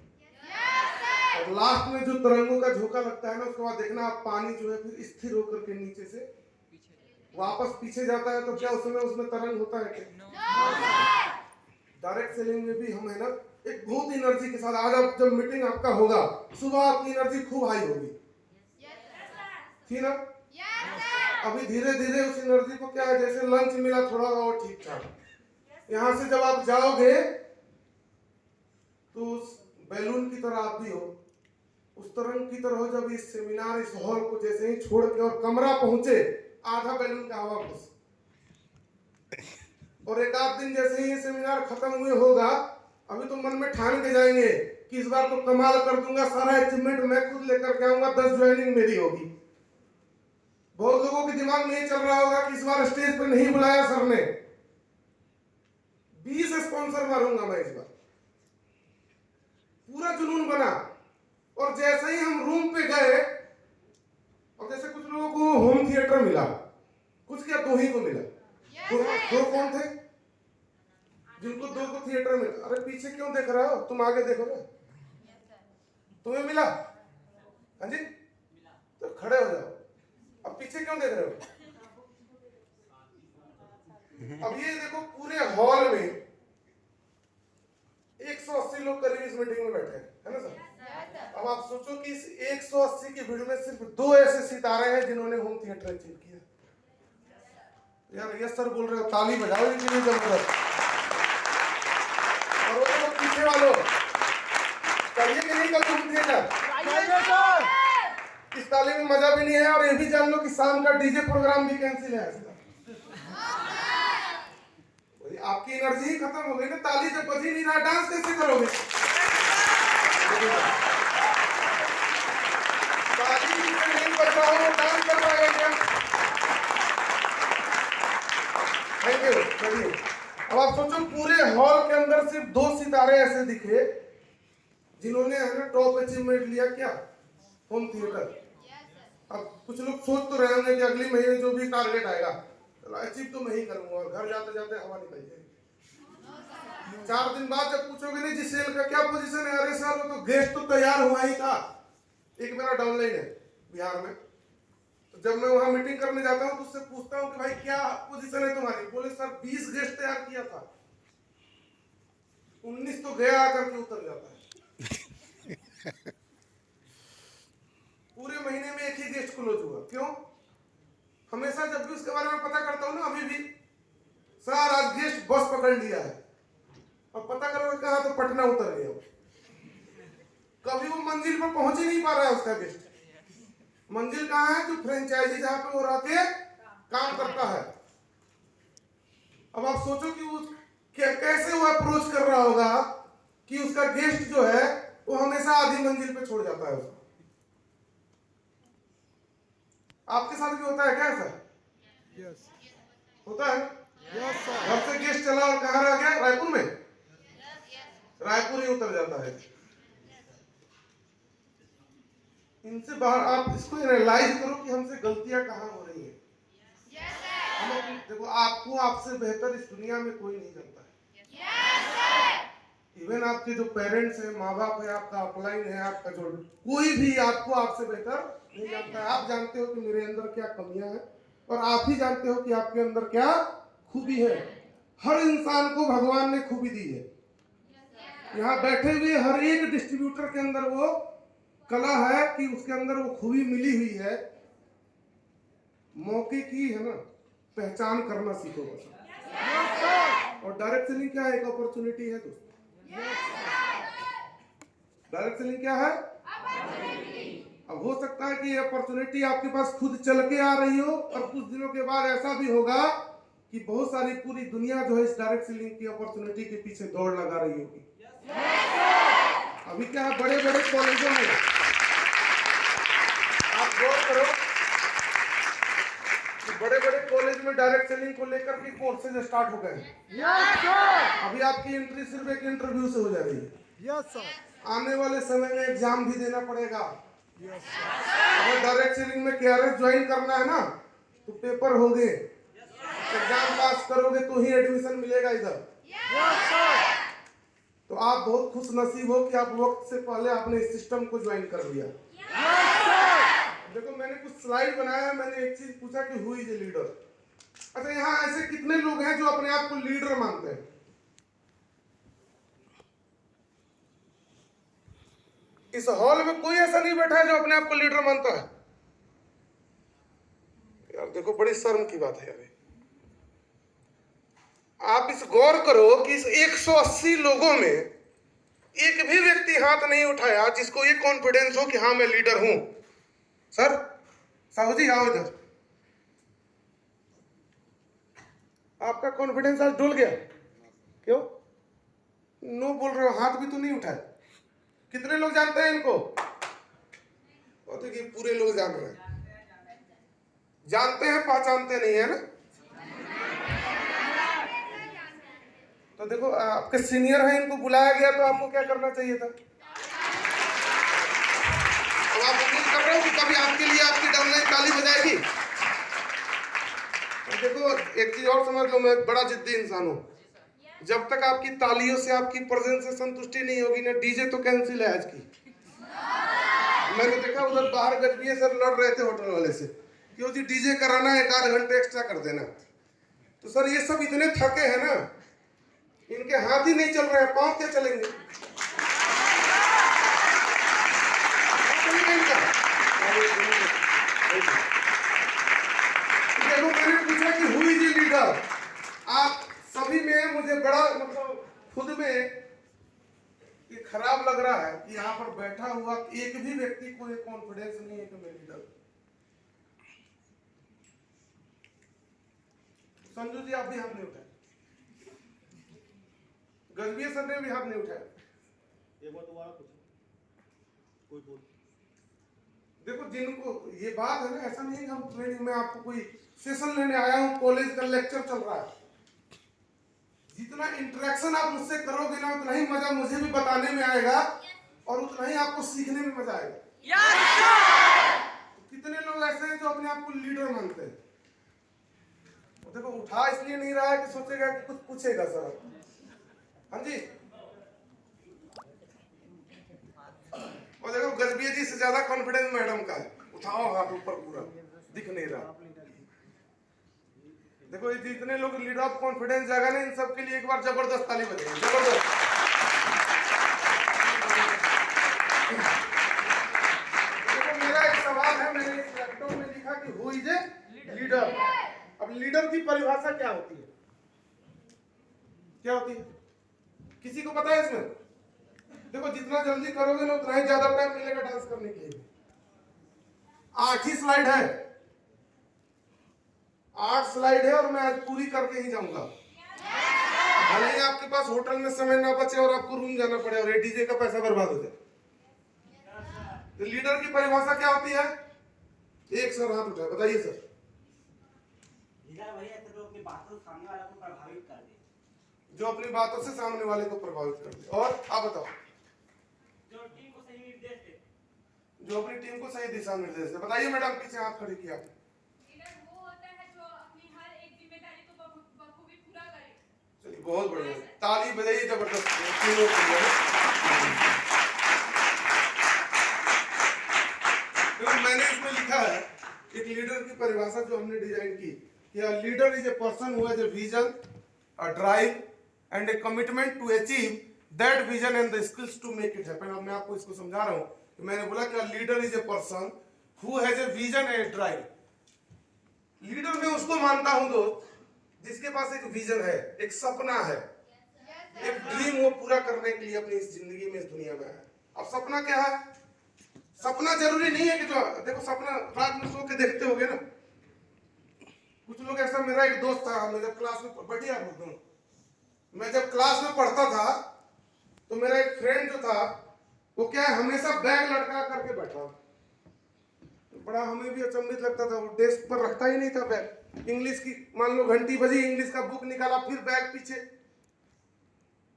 और लास्ट में जो तरंगों का झोंका लगता है ना, उसके बाद देखना आप पानी जो है फिर स्थिर होकर के नीचे से वापस पीछे जाता है, तो क्या उसमें तरंग होता है क्या? डायरेक्ट सेलिंग में भी हम है ना एक बहुत एनर्जी के साथ, आज आप जब मीटिंग आपका होगा सुबह आपकी एनर्जी खूब हाई होगी, ठीक ना? अभी धीरे धीरे उस एनर्जी को क्या है, जैसे लंच मिला थोड़ा और ठीक ठाक, यहाँ से जब आप जाओगे तो उस बैलून की तरह आप भी हो, उस तरंग की तरह हो। जब इस सेमिनार, इस हॉल को जैसे ही छोड़ के और कमरा पहुंचे, आधा बैलून का हवा खुश, और एक आध दिन जैसे ही ये सेमिनार खत्म हुए होगा, अभी तो मन में ठान के जाएंगे कि इस बार तो कमाल कर दूंगा, सारा अचीवमेंट मैं खुद लेकर के आऊंगा, 10 ज्वाइनिंग मेरी होगी। बहुत लोगों के दिमाग में ये चल रहा होगा कि इस बार स्टेज पर नहीं बुलाया सर ने, 20 स्पॉन्सर मारूंगा मैं इस बार। पूरा जुनून बना, और जैसे ही हम रूम पे गए, और जैसे कुछ लोगों को होम थिएटर मिला, कुछ क्या 2 ही को मिला। दो कौन थे जिनको 2 को थिएटर मिला? अरे पीछे क्यों देख रहे हो, तुम आगे देखो ना। तुम्हें मिला? हाँ जी, तो खड़े हो जाओ। अब पीछे क्यों देख रहे हो? अब ये देखो पूरे हॉल में 180 लोग करीब इस मीटिंग में बैठे हैं, है ना सर? अब आप सोचो कि इस 180 की भीड़ में सिर्फ 2 ऐसे सितारे हैं जिन्होंने होम थिएटर अचीव किया। यार यस सर बोल रहे हो, ताली बजाओ इनके लिए जबरदस्त। और वो लोग पीछे वालों करिए कि नहीं कल होम थिएटर? इस ताली में मजा भी नहीं है। और ये भी जान लो कि शाम का डीजे प्रोग्राम भी कैंसिल है इसका। आपकी एनर्जी ही खत्म हो गई ना, ताली जब बज ही नहीं रहा डांस कैसे करोगे? ताली नहीं बज रहा हो डांस कर पाएगा क्या? थैंक यू, चलिए। अब आप सोचो पूरे हॉल के अंदर सिर्फ 2 सितारे ऐसे दिखे जिन्होंने टॉप अचीवमेंट लिया, क्या? Home theatre. अब कुछ लोग सोच तो रहे होंगे कि अगली महीने जो भी टारगेट आएगा अचीव तो मैं ही करूंगा, और घर जाते जाते हवा निकल जाएगी। 4 दिन बाद जब पूछोगे नहीं जी सेल का क्या पोजीशन है, अरे सर वो तो गेस्ट तो तैयार हुआ ही था। एक मेरा डाउनलाइन है बिहार में, तो जब मैं वहां मीटिंग करने जाता हूं तो उससे पूछता हूं कि भाई क्या पोजीशन है तुम्हारी? बोले सर 20 गेस्ट तैयार किया था, 19 तो गया आकर के उतर जाता है। पूरे महीने में एक ही गेस्ट क्लोज हुआ। क्यों? हमेशा जब भी उसके बारे में पता करता हूं ना, अभी भी सर आज गेस्ट बस पकड़ लिया है, और पता करोगे कहा तो पटना उतर गया। कभी वो मंजिल पर पहुंच ही नहीं पा रहा है उसका गेस्ट। मंजिल कहाँ है? जो फ्रेंचाइजी जहां पे वो रह के काम करता है। अब आप सोचो कि उस कैसे वो अप्रोच कर रहा होगा कि उसका गेस्ट जो है वो हमेशा आधी मंजिल पे छोड़ जाता है उसको। आपके साथ भी होता है क्या ऐसा? यस होता है? Yes sir. घर से गेस्ट चला और कहाँ रह गया? रायपुर में। रायपुर ही उतर जाता है। इनसे बाहर आप इसको एनालाइज करो कि हमसे गलतियां कहाँ हो रही हैं। देखो आपको आपसे बेहतर इस दुनिया में कोई नहीं जानता है। इवन आपके जो पेरेंट्स हैं, माँ बाप है, आपका अपलाइन है, आपका जो कोई भी आपको आपसे बेहतर नहीं जानता है। आप जानते हो कि मेरे अंदर क्या कमियां हैं, और आप ही जानते हो कि आपके अंदर क्या खूबी है। हर इंसान को भगवान ने खूबी दी है। यहाँ बैठे हुए हर एक डिस्ट्रीब्यूटर के अंदर वो कला है कि उसके अंदर वो खूबी मिली हुई है। मौके की है ना पहचान करना सीखो बस। और डायरेक्ट सेलिंग क्या है? एक अपॉर्चुनिटी है दोस्तों। डायरेक्ट सेलिंग क्या है? अब हो सकता है कि ये अपॉर्चुनिटी आपके पास खुद चल के आ रही हो, और कुछ दिनों के बाद ऐसा भी होगा कि बहुत सारी पूरी दुनिया जो है इस डायरेक्ट सेलिंग की अपॉर्चुनिटी के पीछे दौड़ लगा रही होगी। अभी क्या है, बड़े बड़े कॉलेजों में आप गौर करो कि बड़े बड़े कॉलेज में डायरेक्ट सेलिंग को लेकर के कोर्सेज स्टार्ट हो गए हैं। अभी आपकी एंट्री सिर्फ एक इंटरव्यू से हो जा रही है। Yes sir. आने वाले समय में एग्जाम भी देना पड़ेगा। यस अगर डायरेक्ट सेलिंग में KRS ज्वाइन करना है ना तो पेपर होंगे, एग्जाम पास करोगे तो ही एडमिशन मिलेगा इधर। Yes sir. तो आप बहुत खुश नसीब हो कि आप वक्त से पहले आपने इस सिस्टम को ज्वाइन कर लिया। Yes sir. देखो मैंने कुछ स्लाइड बनाया है। मैंने एक चीज पूछा कि हु इज ए लीडर। अच्छा, यहाँ ऐसे कितने लोग हैं जो अपने आप को लीडर मानते हैं? इस हॉल में कोई ऐसा नहीं बैठा है जो अपने आप को लीडर मानता है? यार देखो बड़ी शर्म की बात है यार। आप इस गौर करो कि इस 180 लोगों में एक भी व्यक्ति हाथ नहीं उठाया जिसको ये कॉन्फिडेंस हो कि हाँ मैं लीडर हूं। सर साहू जी आओ इधर। आपका कॉन्फिडेंस आज डूल गया। क्यों नो बोल रहे हो? हाथ भी तो नहीं उठाए। कितने लोग जानते हैं इनको? और देखिए पूरे लोग जान रहे हैं। जानते हैं, पहचानते नहीं है ना। तो देखो आपके सीनियर हैं, इनको बुलाया गया तो आपको क्या करना चाहिए था? अब आप उम्मीद कर रहे हो कि कभी आपके लिए आपकी डाउनलाइन ताली बजाएगी? तो देखो एक चीज और समझ लो, मैं बड़ा जिद्दी इंसान हूँ। जब तक आपकी तालियों से, आपकी प्रेजेंस से संतुष्टि नहीं होगी ना, डीजे तो कैंसिल है आज की। मैंने देखा उधर बाहर गजबीए सर लड़ रहे थे होटल वाले से, क्यों जी डीजे कराना है, 1 आध घंटे एक्स्ट्रा कर देना। तो सर ये सब इतने थके हैं ना, इनके हाथ ही नहीं चल रहे हैं, पांव क्या चलेंगे? खराब लग रहा है कि यहाँ पर बैठा हुआ एक भी व्यक्ति को ये कॉन्फिडेंस नहीं है कि मैं लीडर। संजू जी आप भी हाथ नहीं उठाए, गजबीर सर ने भी हाथ नहीं उठाया। एक बार दोबारा पूछो, कोई बोल। देखो जिनको ये बात है ना, ऐसा नहीं है कि हम ट्रेनिंग में आपको कोई सेशन लेने आया हूँ, कॉलेज का लेक्चर चल रहा है। जितना इंटरेक्शन आप मुझसे करोगे ना, उतना ही मजा मुझे भी बताने में आएगा और उतना ही आपको सीखने में मजा आएगा। तो कितने लोग ऐसे हैं जो अपने आप को लीडर मानते हैं? देखो उठा इसलिए नहीं रहा है कि सोचेगा कि कुछ पूछेगा सर। हाँ जी, और देखो गजबीर जी से ज्यादा कॉन्फिडेंस मैडम का है। उठाओ हाथ ऊपर, पूरा दिख नहीं रहा। देखो ये जितने लोग लीडर ऑफ कॉन्फिडेंस जाएगा ना, इन सब के लिए एक बार जबरदस्त ताली बजेगी, जबरदस्त। देखो मेरा एक सवाल है, मैंने इस लैपटॉप में लिखा कि हु इज ए लीडर। अब लीडर की परिभाषा क्या होती है? क्या होती है? किसी को पता है इसमें? देखो जितना जल्दी करोगे ना, उतना ही ज्यादा टाइम मिलेगा डांस करने के लिए। 8 ही स्लाइड है, 8 स्लाइड है और मैं आज पूरी करके ही जाऊंगा। भले ही आपके पास होटल में समय ना बचे और आपको रूम जाना पड़े और डीजे का पैसा बर्बाद हो जाए। तो लीडर की परिभाषा क्या होती है? एक सर हाथ उठाए, बताइए सर। लीडर वही है जो अपनी बातों से सामने वाले को प्रभावित कर दे, जो अपनी बातों से सामने वाले को प्रभावित कर दे। और आप बताओ? जो टीम को सही निर्देश दे, जो अपनी टीम को सही दिशा निर्देश दे। बताइए मैडम, पीछे हाथ खड़े किया। लीडर वो होता है जो अपनी हर एक जिम्मेदारी को बखूबी पूरा करे। चलिए बहुत बढ़िया, ताली बजाइए जबरदस्त तीनों के लिए। तो मैंने इसमें लिखा है एक लीडर की परिभाषा जो हमने डिजाइन की, कि a leader is a person who has a vision, a drive and a commitment to achieve that vision and the skills to make it happen। अब मैं आपको इसको समझा रहा हूँ कि मैंने बोला कि a leader is a person who has a vision and a drive। Leader मैं उसको मानता हूँ दोस्त जिसके पास एक विजन है, एक सपना है, एक ड्रीम वो पूरा करने के लिए अपनी इस जिंदगी में, इस दुनिया में है। अब सपना क्या है? सपना जरूरी नहीं है कि जो देखो सपना रात में सो के देखते होगे ना। कुछ लोग ऐसा, मेरा एक दोस्त था, मैं जब क्लास में बढ़िया बोलता हूँ, मैं जब क्लास में पढ़ता था तो मेरा एक फ्रेंड जो था वो क्या है, हमेशा बैग लटका करके बैठा। बड़ा हमें भी अचंभित लगता था, वो डेस्क पर रखता ही नहीं था बैग। इंग्लिश की मान लो घंटी बजी, इंग्लिश का बुक निकाला, फिर बैग पीछे।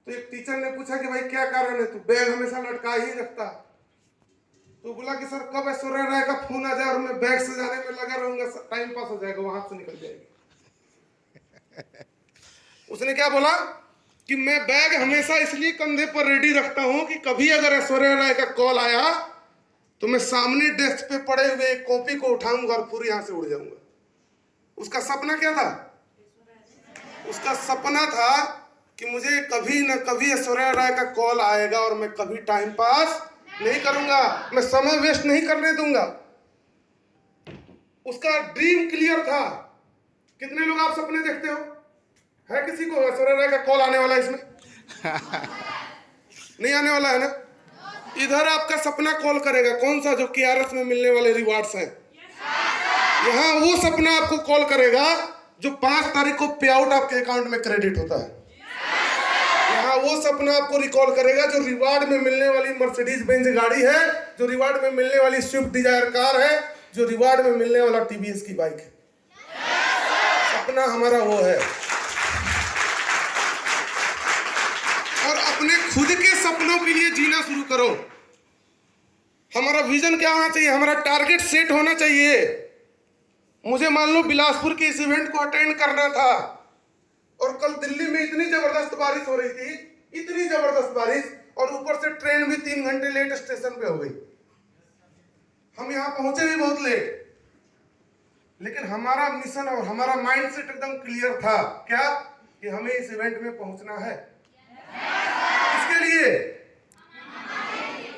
तो एक टीचर ने पूछा कि भाई क्या कारण है, तू बैग हमेशा लटका ही रखता? तो बोला कि सर कब ऐश्वर्या राय का फोन आ जाए और मैं बैग सजाने में लगा रहूंगा, टाइम पास हो जाएगा, वो हाथ से निकल जाएगी। उसने क्या बोला कि मैं बैग हमेशा इसलिए कंधे पर रेडी रखता हूं कि कभी अगर ऐश्वर्या राय का कॉल आया तो मैं सामने डेस्क पे पड़े हुए एक कॉपी को उठाऊंगा और पूरी यहां से उड़ जाऊंगा। उसका सपना क्या था? उसका सपना था कि मुझे कभी न कभी ऐश्वर्या राय का कॉल आएगा और मैं कभी टाइम पास नहीं करूंगा, मैं समय वेस्ट नहीं करने दूंगा। उसका ड्रीम क्लियर था। कितने लोग आप सपने देखते हो? है किसी को ऐश्वर्या राय का कॉल आने वाला है इसमें? नहीं आने वाला है ना? इधर आपका सपना कॉल करेगा, कौन सा? जो KRS में मिलने वाले रिवार्ड्स हैं। यहाँ वो सपना आपको कॉल करेगा जो 5 तारीख को पे आउट आपके अकाउंट में क्रेडिट होता है। यहाँ वो सपना आपको रिकॉल करेगा जो रिवार्ड में मिलने वाली मर्सिडीज बेंज गाड़ी है, जो रिवार्ड में मिलने वाली स्विफ्ट डिजायर कार है, जो रिवार्ड में मिलने वाला TVS की बाइक है। सपना हमारा वो है। और अपने खुद के सपनों के लिए जीना शुरू करो। हमारा विजन क्या होना चाहिए? हमारा टारगेट सेट होना चाहिए। मुझे मान लो बिलासपुर के इस इवेंट को अटेंड करना था और कल दिल्ली में इतनी जबरदस्त बारिश हो रही थी, इतनी जबरदस्त बारिश, और ऊपर से ट्रेन भी 3 घंटे लेट स्टेशन पे हो गई। हम यहाँ पहुंचे भी बहुत लेट, लेकिन हमारा मिशन और हमारा माइंडसेट एकदम क्लियर था। क्या? कि हमें इस इवेंट में पहुंचना है। किसके लिए?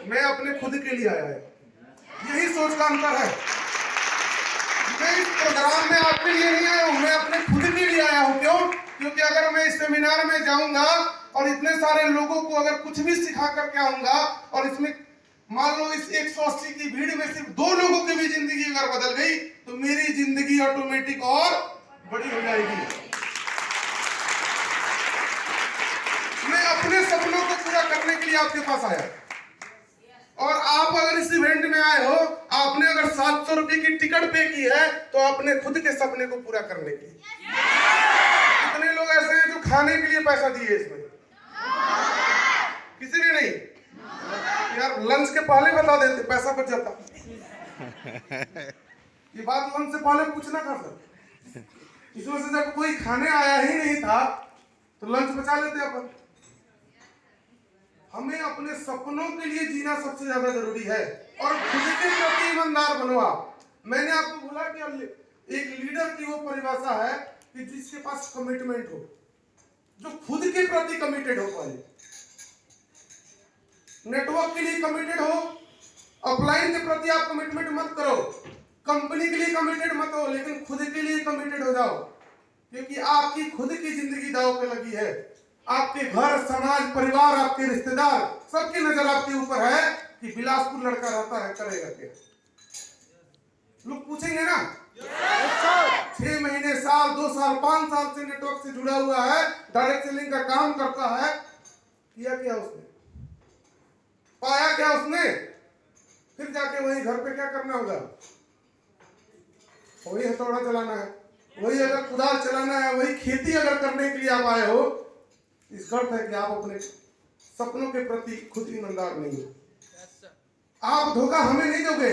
मैं अपने खुद के लिए आया है। यही सोच का अंतर है। मैं इस प्रोग्राम में आपके लिए नहीं आया हूं, मैं अपने खुद के लिए आया हूं। क्यों? क्योंकि अगर मैं इस सेमिनार में जाऊंगा और इतने सारे लोगों को अगर कुछ भी सिखा करके आऊंगा और इसमें मान लो इस 180 की भीड़ में सिर्फ 2 लोगों की भी जिंदगी अगर बदल गई तो मेरी जिंदगी ऑटोमेटिक और बड़ी हो जाएगी। मैं अपने सपनों को पूरा करने के लिए आपके पास आया और आप अगर इस इवेंट में आए हो, आपने अगर 700 रुपए की टिकट पे की है तो आपने खुद के सपने को पूरा करने के लिए। कितने लोग ऐसे हैं जो खाने के लिए पैसा दिए इसमें? किसी ने नहीं यार, लंच के पहले बता देते पैसा बच जाता। ये बात लंच से पहले पूछना था सर। इसमें से जब कोई खाने आया ही नहीं था तो लंच बचा लेते अपन। हमें अपने सपनों के लिए जीना सबसे ज्यादा जरूरी है और खुद के प्रति ईमानदार बनो आप। मैंने आपको बोला कि एक लीडर की वो परिभाषा है कि जिसके पास कमिटमेंट हो, जो खुद के प्रति कमिटेड हो। पहले नेटवर्क के लिए कमिटेड हो, अपलाइन के प्रति आप कमिटमेंट मत करो, कंपनी के लिए कमिटेड मत हो, लेकिन खुद के लिए कमिटेड हो जाओ, क्योंकि आपकी खुद की जिंदगी दांव पे लगी है। आपके घर, समाज, परिवार, आपके रिश्तेदार सबकी नजर आपके ऊपर है कि बिलासपुर लड़का रहता है, करेगा क्या? लोग पूछेंगे ना। 6 महीने, साल, 2 साल, 5 साल से नेटवर्क से जुड़ा हुआ है, डायरेक्ट सेलिंग का काम करता है, किया क्या उसने? पाया क्या उसने? फिर जाके वही घर पे क्या करना होगा? वही हथौड़ा चलाना है, वही अगर कुदाल चलाना है, वही खेती अगर करने के लिए आप आए हो, इस अर्थ है कि आप अपने सपनों के प्रति खुद ईमानदार नहीं हो। आप धोखा हमें नहीं दोगे,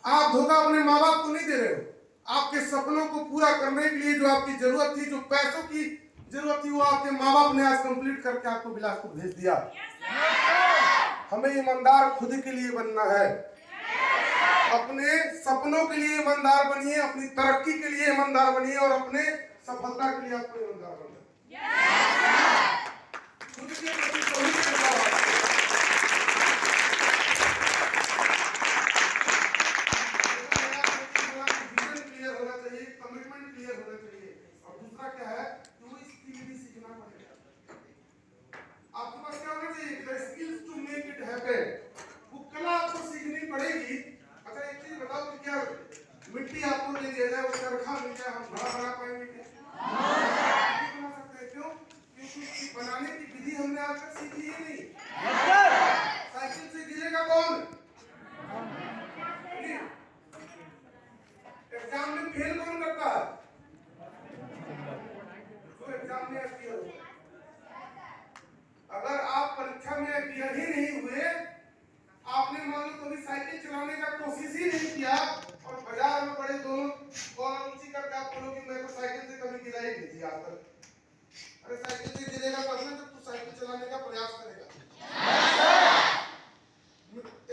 आप धोखा अपने माँ बाप को नहीं दे रहे हो। आपके सपनों को पूरा करने के लिए जो आपकी जरूरत थी, जो पैसों की जरूरत थी, वो आपके माँ बाप ने आज कंप्लीट करके आपको बिलासपुर भेज दिया। हमें ईमानदार खुद के लिए बनना है, अपने सपनों के लिए ईमानदार बनिए, अपनी तरक्की के लिए ईमानदार बनिए और अपने सफलता के लिए आपको ईमानदार बनना है। खुद के प्रति कोई क्लियर होना चाहिए, कमिटमेंट क्लियर होना चाहिए। और दूसरा क्या है, तो स्किल भी सीखना पड़ेगा। आपके पास क्या होना चाहिए? The skills to make it happen। वो कला आपको सीखनी पड़ेगी। अच्छा एक चीज बताओ कि क्या मिट्टी आपको दे दिया जाए, वो चरखा मिल जाए, हम घड़ा बना पाएंगे क्या? नहीं बना सकते। क्यों? क्योंकि उसकी बनाने की विधि हमने आज तक सीखी ही नहीं। साइकिल से गिरेगा कौन? एग्जाम में फेल कौन करता है? जो एग्जाम में क्लियर हो। अगर आप परीक्षा में क्लियर ही नहीं हुए, आपने मान लो कभी साइकिल चलाने का कोशिश ही नहीं किया और बाजार में पड़े दोनों कॉलर ऊंची करके आप बोलो कि मैं तो साइकिल से कभी गिरा ही नहीं थी आज तक। अरे साइकिल से गिरेगा तब ना जब तू साइकिल चलाने का प्रयास करेगा।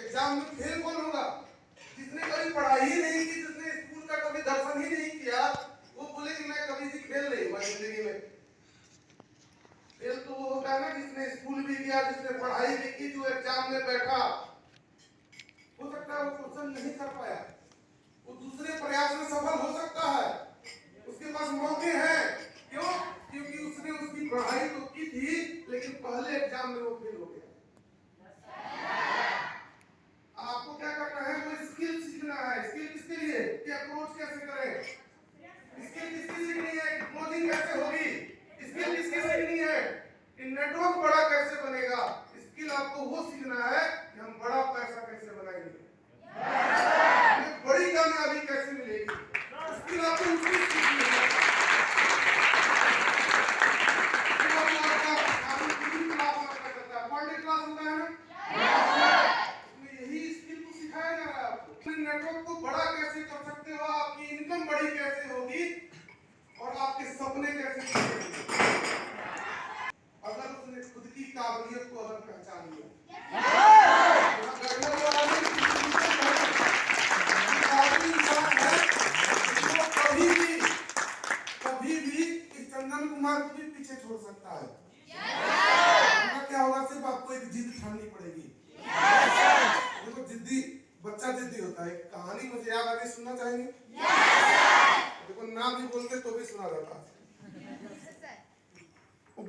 एग्जाम में फेल कौन होगा? जिसने कभी पढ़ाई ही नहीं की, जिसने स्कूल का कभी दर्शन ही नहीं किया, वो बोले कि मैं कभी भी फेल नहीं हुआ जिंदगी में। फेल तो वो होता है ना जिसने स्कूल भी किया, जिसने पढ़ाई भी की, जो एग्जाम में बैठा, हो सकता है वो क्वेश्चन नहीं कर पाया, वो दूसरे प्रयास में सफल हो सकता है, उसके पास मौके हैं। क्यों? क्योंकि उसने उसकी पढ़ाई तो की थी, लेकिन पहले एग्जाम में वो फेल हो गया। आपको क्या करना है? वो स्किल सीखना है। स्किल किसके लिए? कि अप्रोच कैसे करें? स्किल किसकी सीखनी है? क्लोजिंग कैसे होगी? स्किल किसकी सीखनी है? कि नेटवर्क बड़ा कैसे बनेगा? स्किल आपको वो सीखना है कि हम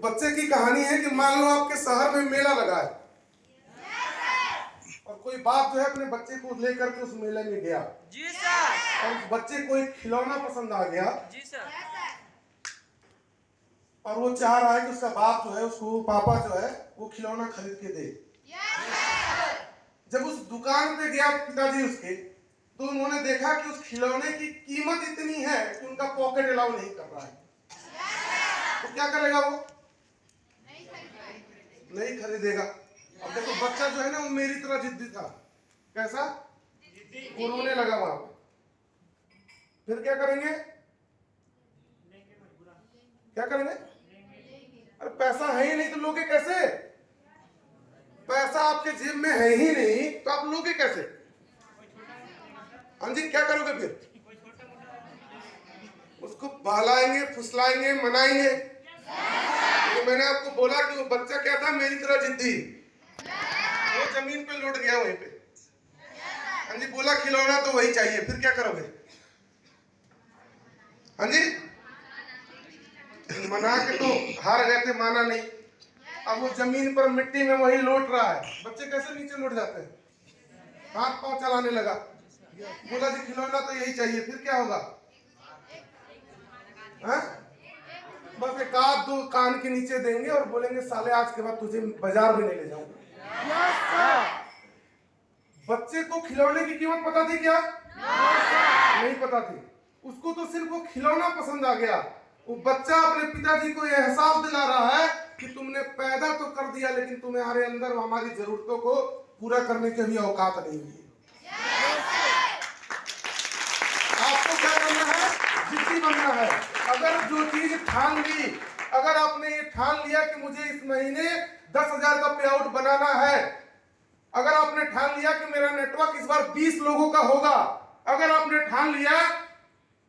बच्चे की कहानी है कि मान लो आपके शहर में मेला लगा है और कोई बाप जो है अपने बच्चे को लेकर के उस मेले में गया जी सर। और उस बच्चे को एक खिलौना पसंद आ गया जी सर। और वो चाह रहा है कि उसका बाप जो है उसको पापा जो है वो खिलौना खरीद के दे। जब उस दुकान पे गया पिताजी उसके तो उन्होंने देखा कि उस खिलौने की कीमत इतनी है कि उनका पॉकेट अलाउ नहीं कर रहा है। तो क्या करेगा वो? नहीं खरीदेगा। अब देखो बच्चा जो है ना वो मेरी तरह जिद्दी था। कैसा? वो रोने लगा वहां पे। फिर क्या करेंगे? क्या करेंगे? अरे पैसा है ही नहीं तो लोगे कैसे? पैसा आपके जेब में है ही नहीं तो आप लोगे कैसे? हाँ जी, क्या करोगे फिर? उसको बहलाएंगे, फुसलाएंगे, मनाएंगे। तो मैंने आपको बोला कि वो बच्चा क्या था, मेरी तरह जिद्दी। वो जमीन पे लौट गया वहीं पे। हाँ जी, बोला खिलौना तो वही चाहिए। फिर क्या करोगे? हाँ जी, मना के तो हार गए थे, माना नहीं। अब वो जमीन पर मिट्टी में वही लौट रहा है। बच्चे कैसे नीचे लौट जाते हैं? हाथ पांव चलाने लगा। बोला जी खिलौना तो यही चाहिए। फिर क्या होगा? हाँ? बस एक आध दो कान के नीचे देंगे और बोलेंगे साले आज के बाद तुझे बाजार भी नहीं ले जाऊंगा। बच्चे को खिलौने की कीमत पता थी क्या? नहीं पता थी। उसको तो सिर्फ वो खिलौना पसंद आ गया। वो बच्चा अपने पिताजी को यह एहसास दिला रहा है कि तुमने पैदा तो कर दिया लेकिन तुम्हारे अंदर हमारी जरूरतों को पूरा करने की भी औकात नहीं हुई। आपको क्या करना है? जिद्दी बनना है। अगर जो चीज ठान ली, अगर आपने ये ठान लिया कि मुझे इस महीने 10,000 का पे आउट बनाना है, अगर आपने ठान लिया कि मेरा नेटवर्क इस बार 20 लोगों का होगा, अगर आपने ठान लिया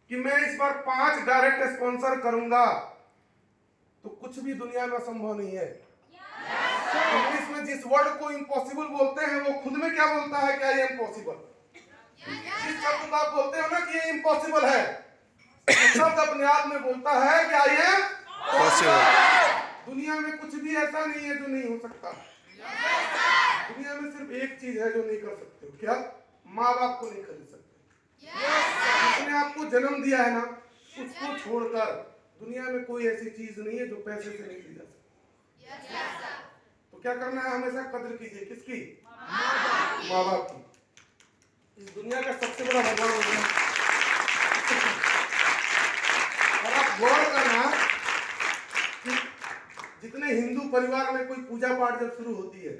कि मैं इस बार 5 डायरेक्ट स्पॉन्सर करूंगा, तो कुछ भी दुनिया में असंभव नहीं है। इंग्लिश में जिस वर्ड को इम्पॉसिबल बोलते हैं वो खुद में क्या बोलता है? क्या ये इम्पॉसिबल? जिस शब्द को आप बोलते हो ना कि ये इम्पॉसिबल है, शब्द अपने आप में बोलता है कि आई एम पॉसिबल। दुनिया में कुछ भी ऐसा नहीं है जो नहीं हो सकता। दुनिया में सिर्फ एक चीज है जो नहीं कर सकते हो। क्या? माँ बाप को नहीं खरीद सकते। जिसने आपको जन्म दिया है ना, उसको छोड़कर दुनिया में कोई ऐसी चीज नहीं है जो पैसे से नहीं ली जा सकती। तो क्या करना है? हमेशा कदर कीजिए। किसकी? माँ बाप की। इस दुनिया का सबसे बड़ा भगवान हो गया। और आप गौर करना कि जितने हिंदू परिवार में कोई पूजा पाठ जब शुरू होती है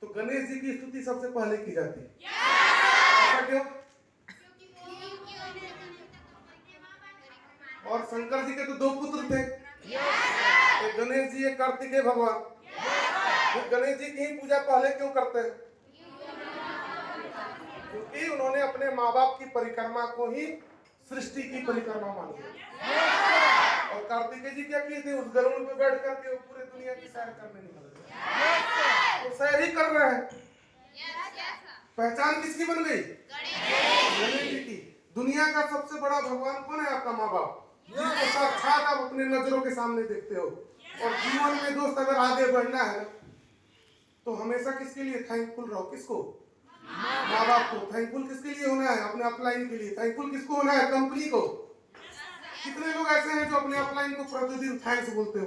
तो गणेश जी की स्तुति सबसे पहले की जाती है। ऐसा क्यों? और शंकर जी के तो 2 पुत्र थे, एक गणेश जी, एक कार्तिकेय भगवान। फिर गणेश जी की ही पूजा पहले क्यों करते हैं? क्योंकि उन्होंने अपने माँ बाप की परिक्रमा को ही सृष्टि की परिक्रमा मानी। और कार्तिकेय जी क्या किए थे? उस गरुड़ पे बैठ करके वो पूरे दुनिया की सैर करने निकले। वो सैर ही कर रहे हैं। पहचान किसकी बन गई? गणेश जी की। दुनिया का सबसे बड़ा भगवान कौन है? आपका माँ बाप, जिसको साक्षात आप अपने नजरों के सामने देखते हो। और जीवन में दोस्त अगर आगे बढ़ना है तो हमेशा किसके लिए थैंकफुल रहो? किसको? माँ बाप को। थैंकफुल किसके लिए होना है? अपने अपलाइन के लिए। थैंकफुल किसको होना है? कंपनी को। कितने लोग ऐसे हैं जो अपने अपलाइन को प्रतिदिन थैंक्स बोलते हो?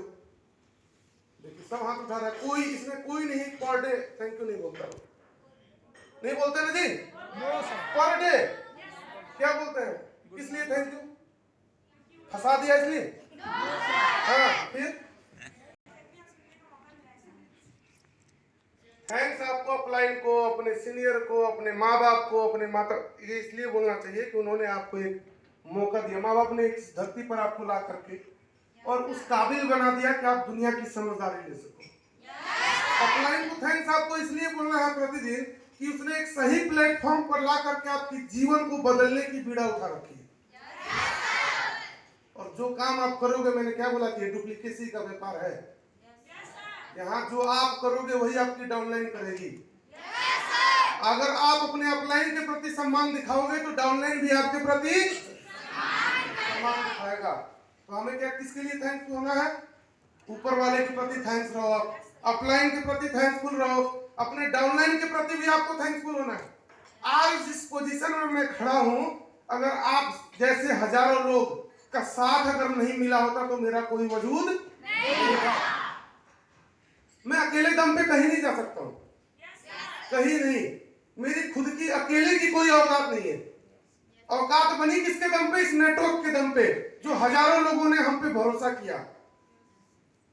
देखिए सब हाथ उठा रहा है। कोई इसमें कोई नहीं पर डे थैंक यू नहीं बोलता। नहीं बोलते ना जी? पर डे क्या बोलते हैं? किस लिए थैंक यू? फंसा दिया इसलिए? हाँ, फिर थैंक्स आपको अपलाइन को, अपने सीनियर को, अपने माँ बाप को, अपने माता, ये इसलिए बोलना चाहिए कि उन्होंने आपको एक मौका दिया। माँ बाप ने इस धरती पर आपको ला करके और उस काबिल बना दिया कि आप दुनिया की समझदारी ले सको। अपलाइन को थैंक्स आपको इसलिए बोलना है प्रतिदिन कि उसने एक सही प्लेटफॉर्म पर ला करके आपके जीवन को बदलने की बीड़ा उठा रखी है। और जो काम आप करोगे, मैंने क्या बोला कि डुप्लीकेसी का व्यापार है। यहाँ जो आप करोगे वही आपकी डाउनलाइन करेगी। अगर आप अपने अपलाइन के प्रति सम्मान दिखाओगे तो डाउनलाइन भी आपके प्रति सम्मान दिखाएगा। तो हमें क्या किसके लिए थैंक्स होना है? ऊपर वाले के प्रति थैंक्स रहो, आप अपलाइन के प्रति थैंकफुल रहो, अपने डाउनलाइन के प्रति भी आपको थैंकफुल होना है। आज जिस पोजीशन में मैं खड़ा हूं, अगर आप जैसे हजारों लोग का साथ अगर नहीं मिला होता तो मेरा कोई वजूद नहीं होता। मैं अकेले दम पे कहीं नहीं जा सकता हूं, कहीं नहीं। मेरी खुद की अकेले की कोई औकात नहीं है। औकात बनी किसके दम पे? इस नेटवर्क के दम पे, जो हजारों लोगों ने हम पे भरोसा किया।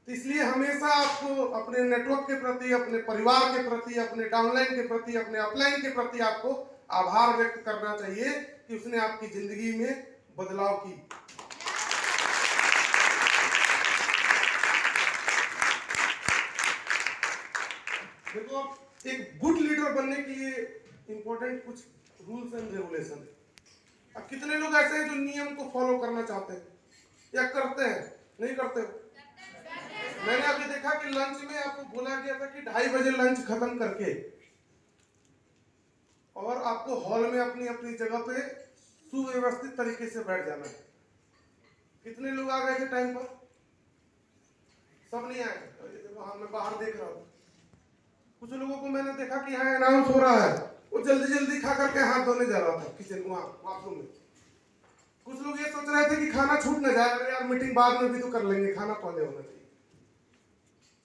तो इसलिए हमेशा आपको अपने नेटवर्क के प्रति, अपने परिवार के प्रति, अपने डाउनलाइन के प्रति, अपने अपलाइन के प्रति आपको आभार व्यक्त करना चाहिए कि उसने आपकी जिंदगी में बदलाव की। देखो, एक गुड लीडर बनने के लिए इंपॉर्टेंट कुछ रूल्स एंड रेगुलेशन है। अब कितने लोग ऐसे हैं जो नियम को फॉलो करना चाहते हैं या करते हैं? नहीं करते हो। मैंने अभी देखा कि लंच में आपको बोला गया था कि 2:30 बजे लंच खत्म करके और आपको हॉल में अपनी अपनी जगह पे सुव्यवस्थित तरीके से बैठ जाना है। कितने लोग आ गए थे टाइम पर? सब नहीं आए। देखो, मैं बाहर देख रहा हूँ, कुछ लोगों को मैंने देखा कि यहाँ अनाउंस हो रहा है, वो जल्दी जल्दी खा करके हाथ धोने जा रहा था किचन, वहाँ बाथरूम में। कुछ लोग ये सोच रहे थे कि खाना छूट न जाए, अरे यार मीटिंग बाद में भी तो कर लेंगे, खाना पहले होना चाहिए।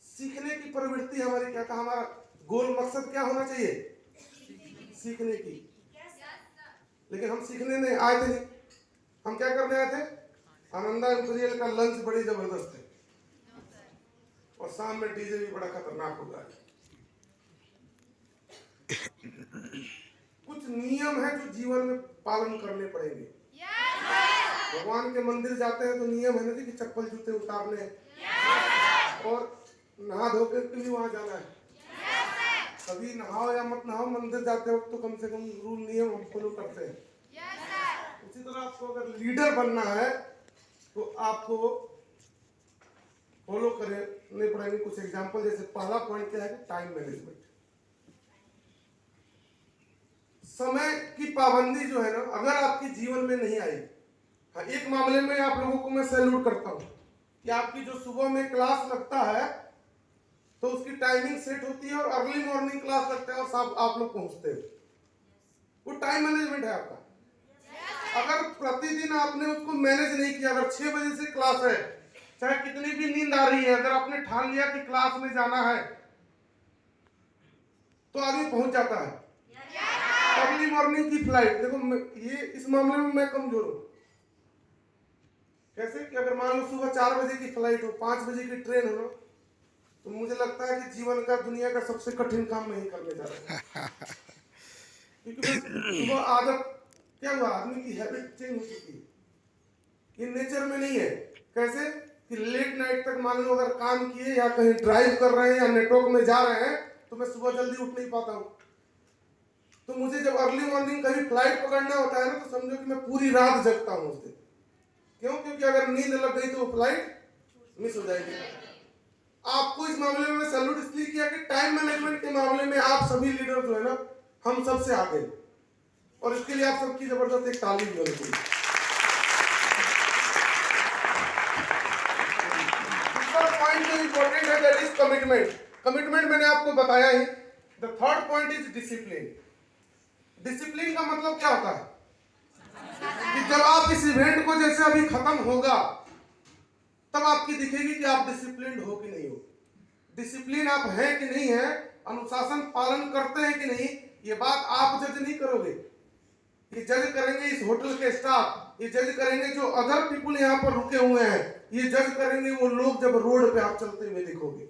सीखने की प्रवृत्ति हमारी क्या था? हमारा गोल मकसद क्या होना चाहिए? सीखने की। लेकिन हम सीखने नहीं आए थे। नहीं, हम क्या करने आए थे? आनंदा इंपीरियल का लंच बड़ी जबरदस्त है और शाम में डीजे भी बड़ा खतरनाक होगा। कुछ नियम है जो जीवन में पालन करने पड़ेंगे। भगवान के मंदिर जाते हैं तो नियम है ना कि चप्पल जूते उतारने और नहा धो के भी वहां जाना है। कभी नहाओ या मत नहाओ, मंदिर जाते वक्त तो कम से कम रूल नियम हम फॉलो करते हैं। उसी तरह आपको अगर लीडर बनना है तो आपको फॉलो करने पड़ेंगे कुछ एग्जाम्पल। जैसे पहला पॉइंट क्या है? Time management. समय की पाबंदी जो है ना, अगर आपके जीवन में नहीं आई, हाँ, एक मामले में आप लोगों को मैं सैल्यूट करता हूं कि आपकी जो सुबह में क्लास लगता है तो उसकी टाइमिंग सेट होती है और अर्ली मॉर्निंग क्लास लगता है और सब आप लोग पहुंचते हो। वो टाइम मैनेजमेंट है आपका। अगर प्रतिदिन आपने उसको मैनेज नहीं किया, अगर 6 बजे से क्लास है, चाहे कितनी भी नींद आ रही है, अगर आपने ठान लिया कि क्लास में जाना है तो आदमी पहुंच जाता है। अर्ली मॉर्निंग की फ्लाइट, देखो ये इस मामले में मैं कमजोर हूं। कैसे कि अगर मान लो सुबह 4 बजे की फ्लाइट हो, 5 बजे की ट्रेन हो, तो मुझे लगता है कि जीवन का दुनिया का सबसे कठिन काम मैं ही करने जा रहा हूं। क्योंकि सुबह आदत क्या हुआ, आदमी की हैबिट चेंज हो चुकी है, ये नेचर में नहीं है। कैसे कि लेट नाइट तक मान लो अगर काम किए या कहीं ड्राइव कर रहे हैं या नेटवर्क में जा रहे हैं तो मैं सुबह जल्दी उठ नहीं पाता हूं। तो मुझे जब अर्ली मॉर्निंग कभी फ्लाइट पकड़ना होता है ना, तो समझो कि मैं पूरी रात जगता हूं उस दिन। क्यों? क्योंकि अगर नींद लग गई तो फ्लाइट मिस हो जाएगी। आपको इस मामले में मैं सैल्यूट इसलिए किया कि टाइम मैनेजमेंट के मामले में आप सभी लीडर जो है ना, हम सबसे आगे, और इसके लिए आप सबकी जबरदस्त एक ताली भी होनी चाहिए। दूसरा पॉइंट जो इंपॉर्टेंट है दैट इज कमिटमेंट। कमिटमेंट मैंने आपको बताया ही। The third point is discipline. Discipline का मतलब क्या होता है कि जब आप इस इवेंट को, जैसे अभी खत्म होगा, तब आपकी दिखेगी कि आप डिसिप्लिन हो कि नहीं हो। डिसिप्लिन आप हैं कि नहीं है, अनुशासन पालन करते हैं कि नहीं, ये बात आप जज नहीं करोगे। ये जज करेंगे इस होटल के स्टाफ, ये जज करेंगे जो अदर पीपुल यहाँ पर रुके हुए हैं, ये जज करेंगे वो लोग जब रोड पे आप चलते हुए दिखोगे।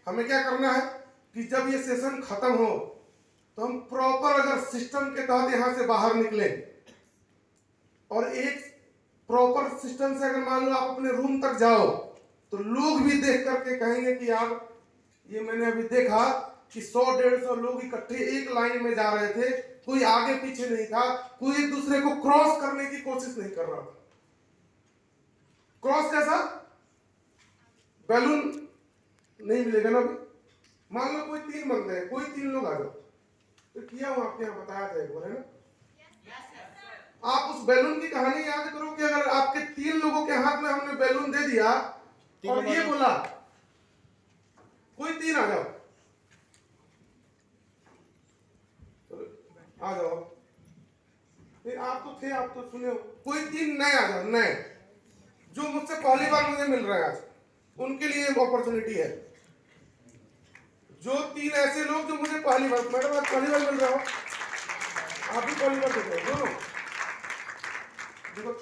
हमें क्या करना है कि जब ये सेशन खत्म हो तो हम प्रॉपर अगर सिस्टम के तहत यहाँ से बाहर निकले और एक प्रॉपर सिस्टम से अगर मान लो आप अपने रूम तक जाओ तो लोग भी देख करके कहेंगे कि यार ये मैंने अभी देखा कि 100-150 लोग इकट्ठे एक लाइन में जा रहे थे, कोई आगे पीछे नहीं था, कोई एक दूसरे को क्रॉस करने की कोशिश नहीं कर रहा था। क्रॉस कैसा? बैलून नहीं मिलेगा ना। मान लो कोई 3 बंदे हैं, कोई 3 लोग आ जाओ, तो किया हूं आपके यहाँ बताया था एक बार, है ना? आप उस बैलून की कहानी याद करो कि अगर आपके 3 लोगों के हाथ में हमने बैलून दे दिया और ये बोला कोई 3 आ जाओ, आ जाओ। नहीं आप तो थे, आप तो सुने हो। कोई 3 नए आ जाओ, नए जो मुझसे पहली बार मुझे मिल रहा है आज, उनके लिए अपॉर्चुनिटी है। जो 3 ऐसे लोग जो मुझे पहली बार, मैडम आज पहली बार मिल रहा हो, आप भी पहली बार देख रहे हो दोनों। देखो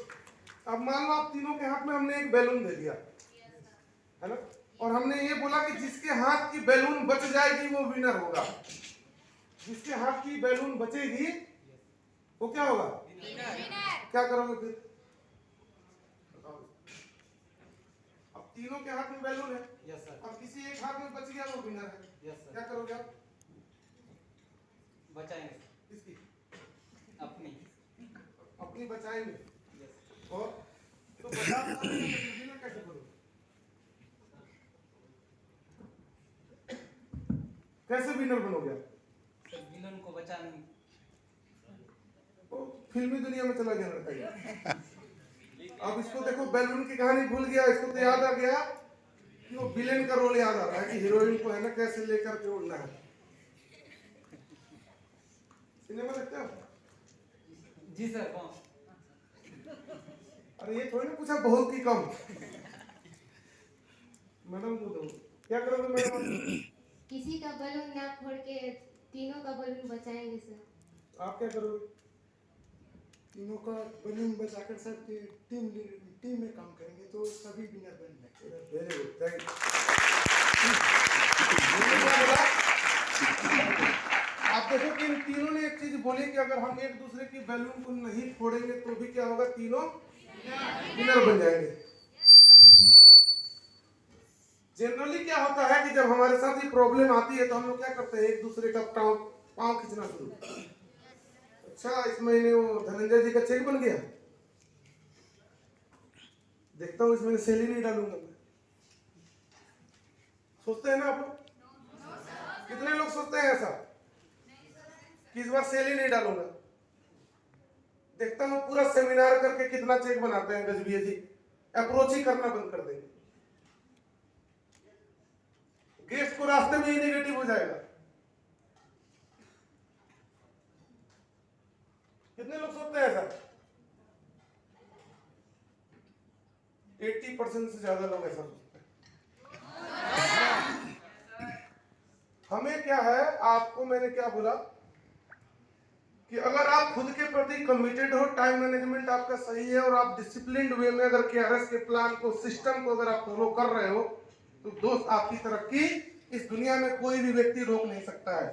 अब मान लो आप तीनों के हाथ में हमने एक बैलून दे दिया है ना, और हमने ये बोला कि जिसके हाथ की बैलून बच जाएगी वो विनर होगा। जिसके हाथ की बैलून बचेगी वो क्या होगा? क्या करोगे फिर? अब तीनों के हाथ में बैलून है, यस सर, अब किसी एक हाथ में बच गया वो विनर है। यस सर, क्या करोगे आप? बचाएंगे किसकी? अपनी, अपनी बचाएंगे। यस और तो बचा तो विनर कैसे करोगे? कैसे विनर बनोगे आप? सर, विलन को बचाने। तो फिल्मी दुनिया में चला गया लड़का ये। अब इसको देखो बैलून की कहानी भूल गया, इसको तो याद आ गया कि वो विलेन का रोल याद आ रहा है कि हीरोइन को है ना कैसे लेकर के उड़ना है। सिनेमा देखते हो? जी सर, कौन? अरे ये थोड़ी ना पूछा बहुत की कम। मैडम को दो, क्या करोगे मैडम? किसी का बलून ना फोड़ के तीनों का बलून बचाएंगे सर। आप क्या करोगे? तीनों का बलून बचाकर सब टीम में काम करेंगे तो सभी विनर बनेंगे। Very good, thank you. आप देखो कि इन तीनों ने एक चीज बोली कि अगर हम एक दूसरे की बैलून को नहीं फोड़ेंगे तो भी क्या होगा? तीनों विनर बन जाएंगे। जनरली क्या होता है कि जब हमारे साथ ये प्रॉब्लम आती है तो हम लोग क्या करते हैं? एक दूसरे का पाँव खींचना शुरू। अच्छा इस महीने वो धनंजय जी का चेक बन गया, देखता हूँ इस महीने सेल ही नहीं डालूंगा मैं। सोचते हैं ना आप लोग? कितने लोग सोचते हैं ऐसा कि इस बार सेल ही नहीं डालूंगा? देखता हूँ पूरा सेमिनार करके कितना चेक बनाते हैं गजबीय जी, अप्रोच ही करना बंद कर देंगे। गेस्ट को रास्ते में ही नेगेटिव हो जाएगा। कितने लोग सोचते हैं ऐसा? 80% से ज्यादा लोग ऐसा सोचते हैं। हमें क्या है, आपको मैंने क्या बोला कि अगर आप खुद के प्रति कमिटेड हो, टाइम मैनेजमेंट आपका सही है और आप डिसिप्लिन्ड वे में अगर केआरएस के प्लान को, सिस्टम को अगर आप फॉलो कर रहे हो तो दोस्त आपकी तरक्की इस दुनिया में कोई भी व्यक्ति रोक नहीं सकता है।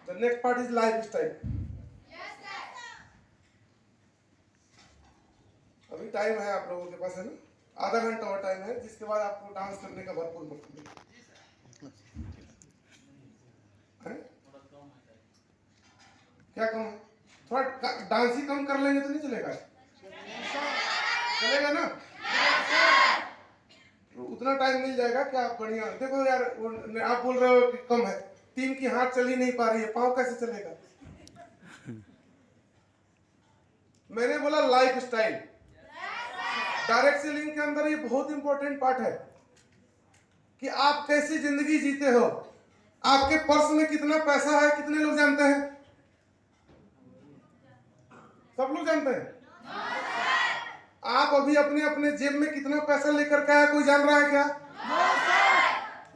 The next part is life style. अभी टाइम है आप लोगों के पास, है ना? आधा घंटा और टाइम है, जिसके बाद आपको डांस करने का भरपूर मौका मिलेगा। क्या कम है? थोड़ा डांस ही कम कर लेंगे तो नहीं चलेगा? चलेगा ना? तो उतना टाइम मिल जाएगा क्या? बढ़िया। देखो यार आप बोल रहे हो कि कम है, टीम की हाथ चल ही नहीं पा रही है, पाँव कैसे चलेगा? मैंने बोला लाइफ स्टाइल। डायरेक्ट सेलिंग के अंदर ये बहुत इंपॉर्टेंट पार्ट है कि आप कैसी जिंदगी जीते हो। आपके पर्स में कितना पैसा है कितने लोग जानते हैं? सब लोग जानते हैं। आप अभी अपने अपने जेब में कितना पैसा लेकर के आया कोई जान रहा है क्या?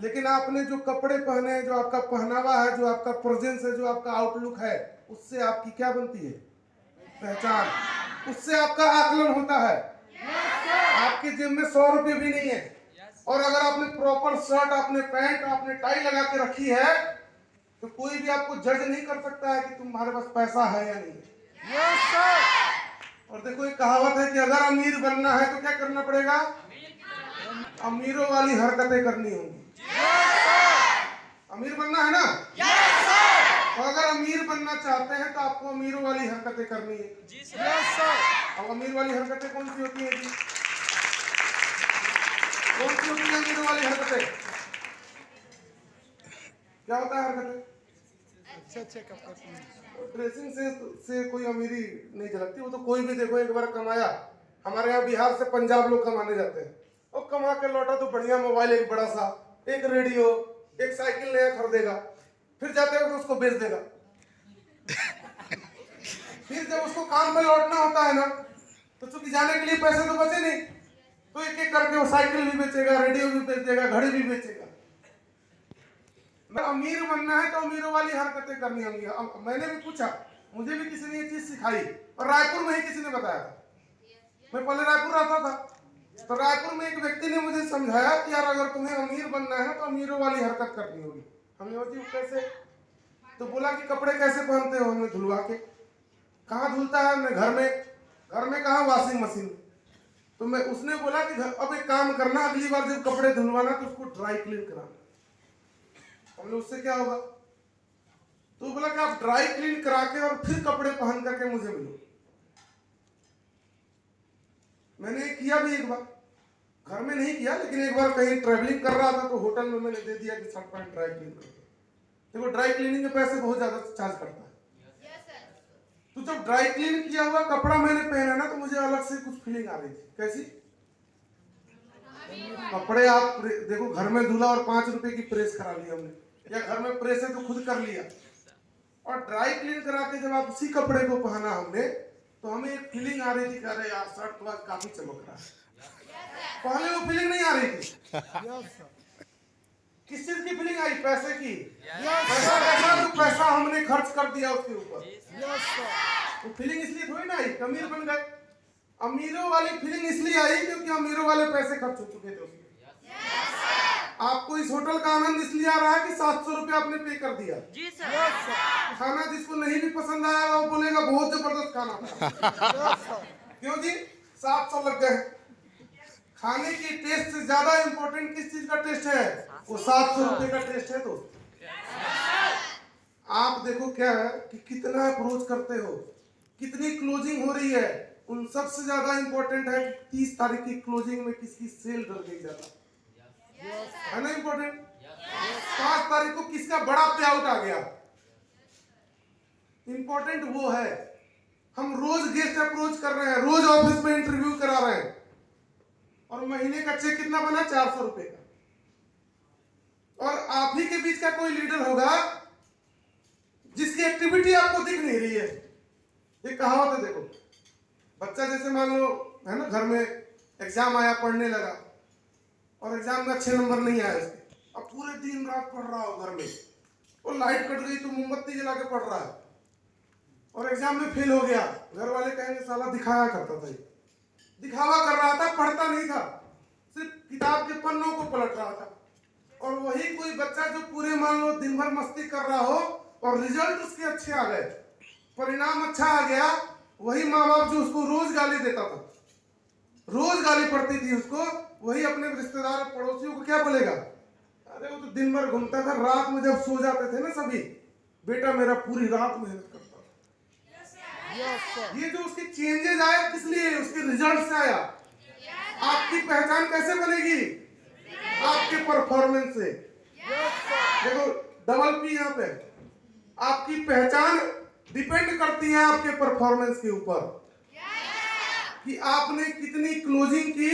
लेकिन आपने जो कपड़े पहने हैं, जो आपका पहनावा है, जो आपका प्रेजेंस है, जो आपका आउटलुक है, उससे आपकी क्या बनती है? पहचान। उससे आपका आकलन होता है। आपके जेब में 100 रुपये भी नहीं है, और अगर आपने प्रॉपर शर्ट, आपने पैंट, आपने टाई लगा के रखी है तो कोई भी आपको जज नहीं कर सकता है कि तुम्हारे पास पैसा है या नहीं है। और देखो एक कहावत है कि अगर अमीर बनना है तो क्या करना पड़ेगा? अमीरों वाली हरकतें करनी होंगी। अमीर बनना है ना? तो अगर अमीर बनना चाहते हैं तो आपको अमीरों वाली हरकतें करनी है। अब अमीर वाली हरकतें कौन सी होती हैं जी? कौन सी होती है अमीरों वाली हरकतें? क्या होता है हरकतें? अच्छे कपड़े ड्रेसिंग से कोई अमीरी नहीं झलकती। वो तो कोई भी देखो एक बार कमाया। हमारे यहाँ बिहार से पंजाब लोग कमाने जाते हैं और कमा के लौटा तो बढ़िया मोबाइल, एक बड़ा सा, एक रेडियो, एक साइकिल नया खरीदेगा, फिर जाते वक्त उसको बेच देगा। फिर जब उसको काम पे लौटना होता है ना, तो चूंकि जाने के लिए पैसे तो बचे नहीं, तो एक एक करके वो साइकिल भी बेचेगा, रेडियो भी बेचेगा, घड़ी भी बेचेगा। अमीर बनना है तो अमीरों वाली हरकतें करनी होंगी। अब मैंने भी पूछा, मुझे भी किसी ने ये चीज सिखाई, और रायपुर में ही किसी ने बताया था। मैं पहले रायपुर रहता था, तो रायपुर में एक व्यक्ति ने मुझे समझाया कि यार अगर तुम्हें अमीर बनना है ना तो अमीरों वाली हरकत करनी होगी। हमने बोला कैसे? तो बोला कि कपड़े कैसे पहनते हो? हमने धुलवा के। कहाँ धुलता है? हमने घर में कहाँ वॉशिंग मशीन। तो मैं उसने बोला कि अब एक काम करना, अगली बार जब कपड़े धुलवाना तो उसको ड्राई क्लीन कराना। हमने उससे क्या होगा? तो बोला कि आप ड्राई क्लीन करा के और फिर कपड़े पहन करके मुझे मिलो। मैंने किया भी एक बार, घर में नहीं किया, लेकिन एक बार कहीं ट्रैवलिंग कर रहा था तो होटल में मैंने दे दिया कि शर्ट पैंट ड्राई क्लीन कर दो। देखो ड्राई क्लीनिंग के पैसे बहुत ज्यादा चार्ज करता है। तो जब ड्राई क्लीन किया हुआ कपड़ा मैंने पहना ना, तो मुझे अलग से कुछ फीलिंग आ रही थी। कैसी? कपड़े आप देखो, घर में धुला और 5 रुपए की प्रेस करा ली हमने, या घर में प्रेस है तो खुद कर लिया, और ड्राई क्लीन करा के जब आप उसी कपड़े को पहना हमने, तो हमें एक फीलिंग आ रही थी कि अरे यार शर्ट तो आज काफी चमक रहा है। पहले वो फीलिंग नहीं आ रही थी। किस चीज की फीलिंग आई? पैसे की। पैसा हमने खर्च कर दिया उसके ऊपर। तो फीलिंग इसलिए थोड़ी ना आई अमीर बन गए। अमीरों वाली फीलिंग इसलिए आई क्योंकि अमीरों वाले पैसे खर्च हो चुके थे उसमें। आपको इस होटल का आनंद इसलिए आ रहा है कि 700 रुपया आपने पे कर दिया। खाना जिसको नहीं भी पसंद आया वो बोलेगा बहुत जबरदस्त खाना था। क्यों जी? 700 लग गए। खाने की टेस्ट से ज्यादा इंपॉर्टेंट किस चीज का टेस्ट है? वो 700 रुपए का टेस्ट है। तो आप देखो क्या है कि कितना अप्रोच करते हो, कितनी क्लोजिंग हो रही है। उन सबसे ज्यादा इंपॉर्टेंट है कि 30 तारीख की क्लोजिंग में किसकी सेल कर दी जाता है ना इंपॉर्टेंट। 5 तारीख को किसका बड़ा पे आउट आ गया, इंपॉर्टेंट वो है। हम रोज गेस्ट अप्रोच कर रहे हैं, रोज ऑफिस में इंटरव्यू करा रहे हैं, और महीने का चेक कितना बना? 400 रुपए का। और आप ही के बीच का कोई लीडर होगा जिसकी एक्टिविटी आपको दिख नहीं रही है। ये कहावत है, देखो बच्चा जैसे मान लो है ना, घर में एग्जाम आया, पढ़ने लगा, और एग्जाम में अच्छे नंबर नहीं आए उसके, अब पूरे दिन रात पढ़ रहा हो घर में, और लाइट कट गई तो मोमबत्ती जला के पढ़ रहा है, और एग्जाम में फेल हो गया। घर वाले कहेंगे साला दिखाया करता था, दिखावा कर रहा था, पढ़ता नहीं था, सिर्फ किताब के पन्नों को पलट रहा था। और वही कोई बच्चा जो पूरे मान लो दिन भर मस्ती कर रहा हो और रिजल्ट उसके अच्छे आ गए, परिणाम अच्छा आ गया, वही माँ बाप जो उसको रोज गाली देता था, रोज गाली पड़ती थी उसको, वही अपने रिश्तेदार पड़ोसियों को क्या बोलेगा? अरे वो तो दिन भर घूमता था, रात में जब सो जाते थे ना सभी, बेटा मेरा पूरी रात मेहनत करता था। ये जो उसके चेंजेस आए किस लिए? उसके रिजल्ट से आया। आपकी पहचान कैसे बनेगी? आपके परफॉर्मेंस से। देखो डबल पी यहाँ पे, आपकी पहचान डिपेंड करती है आपके परफॉर्मेंस के ऊपर, कि आपने कितनी क्लोजिंग की,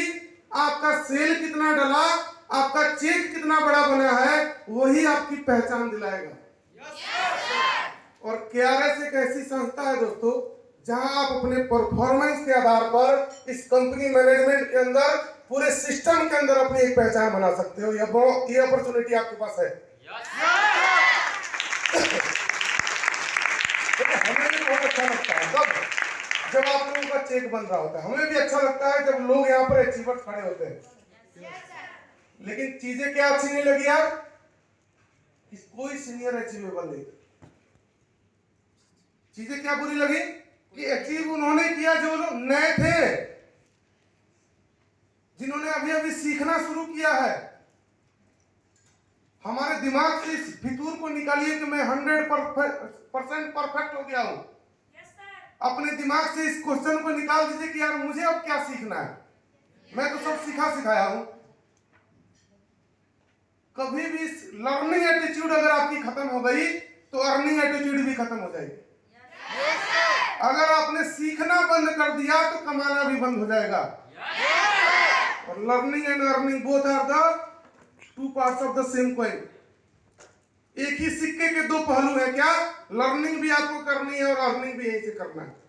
आपका सेल कितना डला, आपका चेक कितना बड़ा बना है, वही आपकी पहचान दिलाएगा। और केआरएस एक ऐसी संस्था है दोस्तों, जहां आप अपने परफॉर्मेंस के आधार पर इस कंपनी मैनेजमेंट के अंदर, पूरे सिस्टम के अंदर अपनी एक पहचान बना सकते हो। ये अपॉर्चुनिटी आपके पास है। हमें भी बहुत अच्छा लगता है जब आप लोगों का चेक बन रहा होता है, हमें भी अच्छा लगता है जब लोग यहाँ पर अचीवर्स खड़े होते हैं। लेकिन चीजें क्या अच्छी नहीं लगी यार? कोई सीनियर अचीवेबल नहीं। चीजें क्या बुरी लगी? कि अचीव उन्होंने किया जो लोग नए थे, जिन्होंने अभी अभी सीखना शुरू किया है। हमारे दिमाग से इस फितूर को निकालिए कि मैं 100% परफेक्ट हो गया हूं। अपने दिमाग से इस क्वेश्चन को निकाल दीजिए कि यार मुझे अब क्या सीखना है, मैं तो सब सिखाया हूं। कभी भी लर्निंग एटीट्यूड अगर आपकी खत्म हो गई तो अर्निंग एटीट्यूड भी खत्म हो जाएगी। अगर आपने सीखना बंद कर दिया तो कमाना भी बंद हो जाएगा। और learning and earning both are the two parts of the same coin. एक ही सिक्के के दो पहलू है। क्या? लर्निंग भी आपको करनी है और अर्निंग भी यहीं से करना है।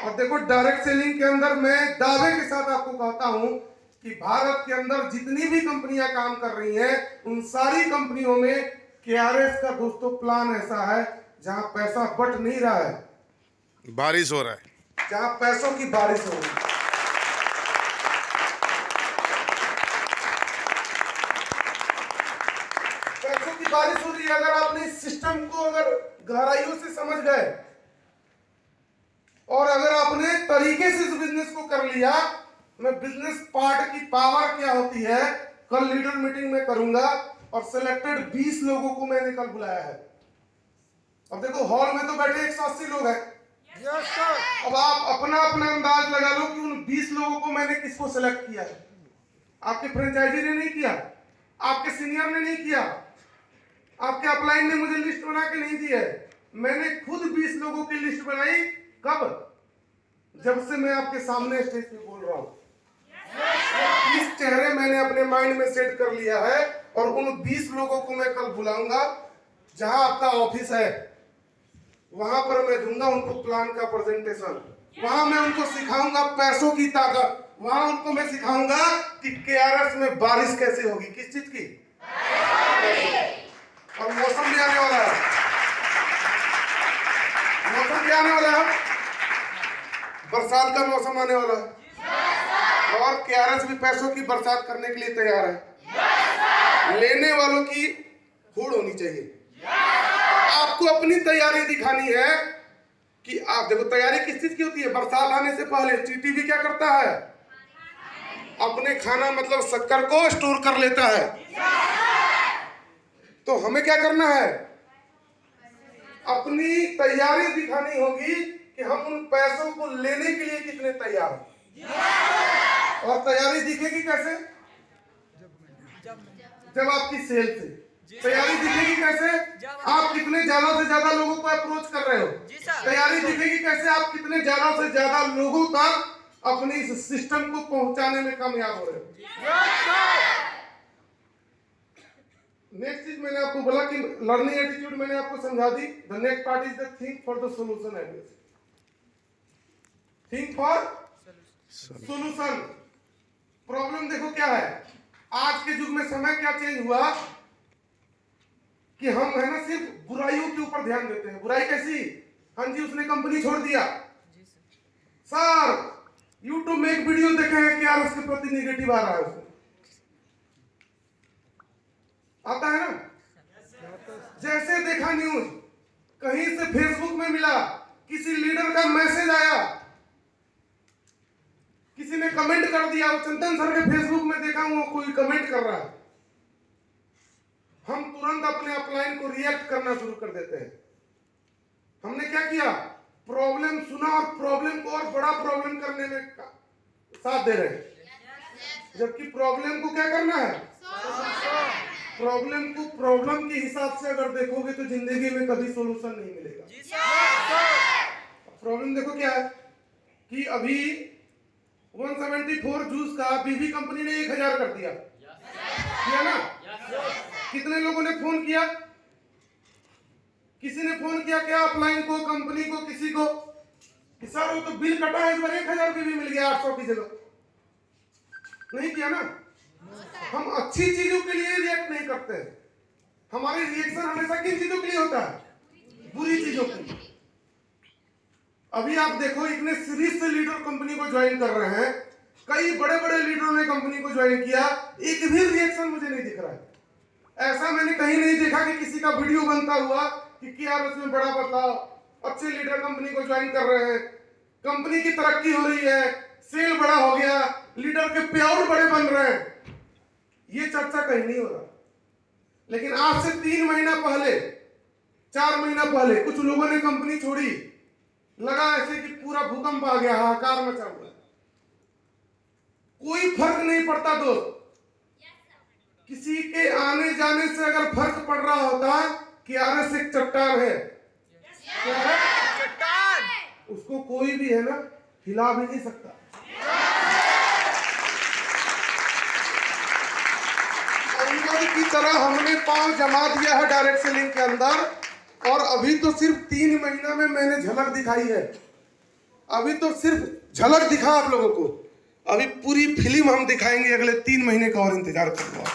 और देखो, डायरेक्ट सेलिंग के अंदर मैं दावे के साथ आपको कहता हूं कि भारत के अंदर जितनी भी कंपनियां काम कर रही हैं, उन सारी कंपनियों में केआरएस का दोस्तों प्लान ऐसा है जहां पैसा बट नहीं रहा है, बारिश हो रहा है, जहां पैसों की बारिश हो रही है। पैसों की बारिश हो रही है। अगर आपने इस सिस्टम को अगर गहराइयों से समझ गए और अगर आपने तरीके से इस बिजनेस को कर लिया, मैं बिजनेस पार्ट की पावर क्या होती है कल लीडर मीटिंग में करूंगा। और सिलेक्टेड 20 लोगों को मैंने कल बुलाया है। अब देखो, हॉल में तो बैठे 180 लोग हैं। अब आप अपना अपना अंदाज लगा लो कि उन 20 लोगों को मैंने किसको सिलेक्ट किया है। आपके फ्रेंचाइजी ने नहीं किया, आपके सीनियर ने नहीं किया, आपके अपलाइन ने मुझे लिस्ट बना के नहीं दी है। मैंने खुद 20 लोगों की लिस्ट बनाई। कब? जब से मैं आपके सामने स्टेज पे बोल रहा हूं। 20 चेहरे मैंने अपने माइंड में सेट कर लिया है और उन 20 लोगों को मैं कल बुलाऊंगा। जहां आपका ऑफिस है वहां पर मैं दूंगा उनको प्लान का प्रेजेंटेशन। वहां मैं उनको सिखाऊंगा पैसों की ताकत। वहां उनको मैं सिखाऊंगा कि केआरएस में बारिश कैसे होगी। किस चीज की? और मौसम भी आने वाला है। मौसम क्या आने वाला है? बरसात का मौसम आने वाला है। और केआरएस भी पैसों की बरसात करने के लिए तैयार है। लेने वालों की होड़ होनी चाहिए। आपको अपनी तैयारी दिखानी है कि आप देखो, तैयारी किस चीज की होती है? बरसात आने से पहले टीटीवी क्या करता है? अपने खाना मतलब शक्कर को स्टोर कर लेता है। तो हमें क्या करना है? अपनी तैयारी दिखानी होगी कि हम उन पैसों को लेने के लिए कितने तैयार हैं। और तैयारी दिखेगी कैसे? जब आपकी सेल से। तैयारी दिखेगी कैसे? आप कितने ज्यादा से ज्यादा लोगों को अप्रोच कर रहे हो। तैयारी दिखेगी कैसे? आप कितने ज्यादा से ज्यादा लोगों तक अपने इस सिस्टम को पहुंचाने में कामयाब हो रहे हो। नेक्स्ट चीज मैंने आपको बोला कि लर्निंग एटीट्यूड मैंने आपको समझा दी। The next part is the think for the solution ability. Think for solution. Problem देखो क्या है, आज के युग में समय क्या चेंज हुआ कि हम है ना सिर्फ बुराइयों के ऊपर ध्यान देते हैं। बुराई कैसी? हाँ जी, उसने कंपनी छोड़ दिया। सर, यूट्यूब में एक वीडियो देखे हैं कि यार उसके प्रति नेगेटिव आ रहा है। उसमें आता है ना? जैसे देखा न्यूज, कहीं से फेसबुक में मिला, किसी लीडर का मैसेज आया, किसी ने कमेंट कर दिया। वो चंदन सर के फेसबुक में देखा, वो कोई कमेंट कर रहा है। हम तुरंत अपने अपलाइन को रिएक्ट करना शुरू कर देते हैं। हमने क्या किया? प्रॉब्लम सुना और प्रॉब्लम को और बड़ा प्रॉब्लम करने में साथ दे रहे हैं। जबकि प्रॉब्लम को क्या करना है? प्रॉब्लम को प्रॉब्लम के हिसाब से अगर देखोगे तो जिंदगी में कभी सोल्यूशन नहीं मिलेगा। प्रॉब्लम देखो क्या है कि अभी 174 जूस का बीवी कंपनी ने 1000 कर दिया। किया ना? कितने लोगों ने फोन किया? किसी ने फोन किया क्या अपलाइन को, कंपनी को, किसी को कि सर वो तो बिल कटा है, इस बार 1000 भी मिल गया 800 की जगह? नहीं किया ना? हम अच्छी चीजों के लिए रिएक्ट नहीं करते। हमारे रिएक्शन हमेशा किन चीजों के लिए होता है? बुरी चीजों के लिए। अभी आप देखो, इतने सीरीज से लीडर कंपनी को ज्वाइन कर रहे हैं। कई बड़े बड़े लीडरों ने कंपनी को ज्वाइन किया, एक भी रिएक्शन मुझे नहीं दिख रहा है। ऐसा मैंने कहीं नहीं देखा कि किसी का वीडियो बनता हुआ कि यार उसमें बड़ा बदलाव, अच्छे लीडर कंपनी को ज्वाइन कर रहे हैं, कंपनी की तरक्की हो रही है, सेल बड़ा हो गया, लीडर के पे आउट बड़े बन रहे हैं। ये चर्चा कहीं नहीं हो रहा। लेकिन आज से 3 महीना पहले, 4 महीना पहले कुछ लोगों ने कंपनी छोड़ी। लगा ऐसे कि पूरा भूकंप आ गया, हाहाकार मचा हुआ। कोई फर्क नहीं पड़ता दोस्त। किसी के आने जाने से अगर फर्क पड़ रहा होता कि आरएस एक चट्टान है, क्या है? उसको कोई भी है ना हिला भी नहीं सकता। पागल की तरह हमने पांव जमा दिया है डायरेक्ट सेलिंग के अंदर, और अभी तो सिर्फ 3 महीना में मैंने झलक दिखाई है। अभी तो सिर्फ झलक दिखा आप लोगों को, अभी पूरी फिल्म हम दिखाएंगे। अगले 3 महीने का और इंतजार करो।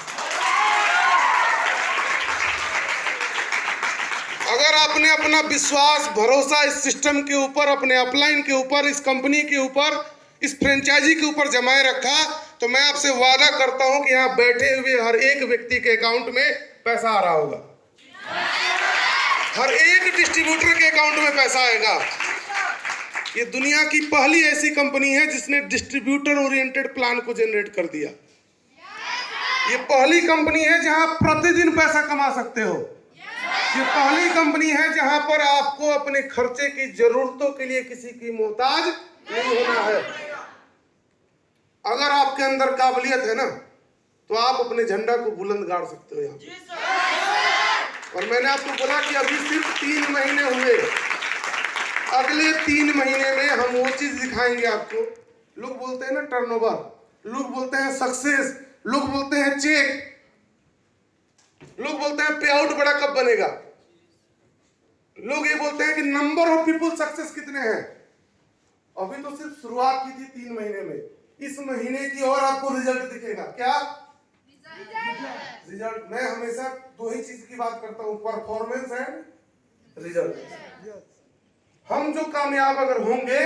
अगर आपने अपना विश्वास भरोसा इस सिस्टम के ऊपर, अपने अपलाइन के ऊपर, इस कंपनी के ऊपर, इस फ्रेंचाइजी के ऊपर जमाए रखा, तो मैं आपसे वादा करता हूं कि यहाँ बैठे हुए हर एक व्यक्ति के अकाउंट में पैसा आ रहा होगा। हर एक डिस्ट्रीब्यूटर के अकाउंट में पैसा आएगा। ये दुनिया की पहली ऐसी कंपनी है जिसने डिस्ट्रीब्यूटर ओरिएंटेड प्लान को जनरेट कर दिया। ये पहली कंपनी है जहां प्रतिदिन पैसा कमा सकते हो। ये पहली कंपनी है जहां पर आपको अपने खर्चे की जरूरतों के लिए किसी की मोहताज नहीं होना है। अगर आपके अंदर काबिलियत है ना, तो आप अपने झंडा को बुलंद गाड़ सकते हो यहाँ। और मैंने आपको बोला कि अभी सिर्फ 3 महीने हुए, अगले 3 महीने में हम वो चीज दिखाएंगे आपको। लोग बोलते हैं ना टर्नओवर, लोग बोलते हैं सक्सेस, लोग बोलते हैं चेक, लोग बोलते हैं पे आउट बड़ा कब बनेगा, लोग ये बोलते हैं कि नंबर ऑफ पीपल सक्सेस कितने हैं। अभी तो सिर्फ शुरुआत की थी 3 महीने में। इस महीने की और आपको रिजल्ट दिखेगा। क्या रिजल्ट? मैं हमेशा 2 ही चीज की बात करता हूं, परफॉर्मेंस एंड रिजल्ट। हम जो कामयाब अगर होंगे,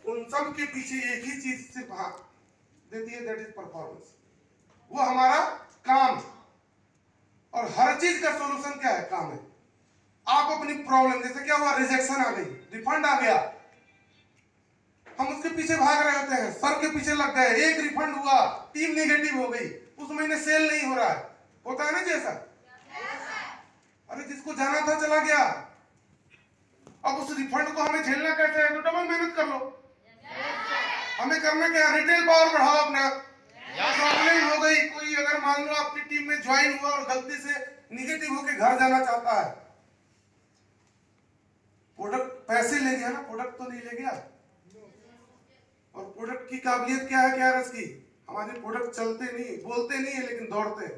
उन सब के पीछे एक ही चीज से भाग देती है, दैट इज परफॉर्मेंस। वो हमारा काम, और हर चीज का सॉल्यूशन क्या है? काम है। आप अपनी प्रॉब्लम, जैसे क्या हुआ, रिजेक्शन आ गई, रिफंड आ गया, हम उसके पीछे भाग रहे होते हैं, सर के पीछे लग गए, एक रिफंड हुआ, टीम नेगेटिव हो गई, उस महीने सेल नहीं हो रहा है, होता है ना जैसा। अरे जिसको जाना था चला गया, अब उस रिफंड को हमें झेलना कैसे है? तो डबल मेहनत कर लो। हमें करना क्या? रिटेल पावर बढ़ाओ अपना। प्रॉब्लम हो गई, कोई अगर मान लो आपकी टीम में ज्वाइन हुआ और गलती से निगेटिव होकर घर जाना चाहता है, प्रोडक्ट पैसे ले गया ना, प्रोडक्ट तो नहीं ले गया। और प्रोडक्ट की काबिलियत क्या है KRS की? हमारे प्रोडक्ट चलते नहीं, बोलते नहीं है, लेकिन दौड़ते हैं।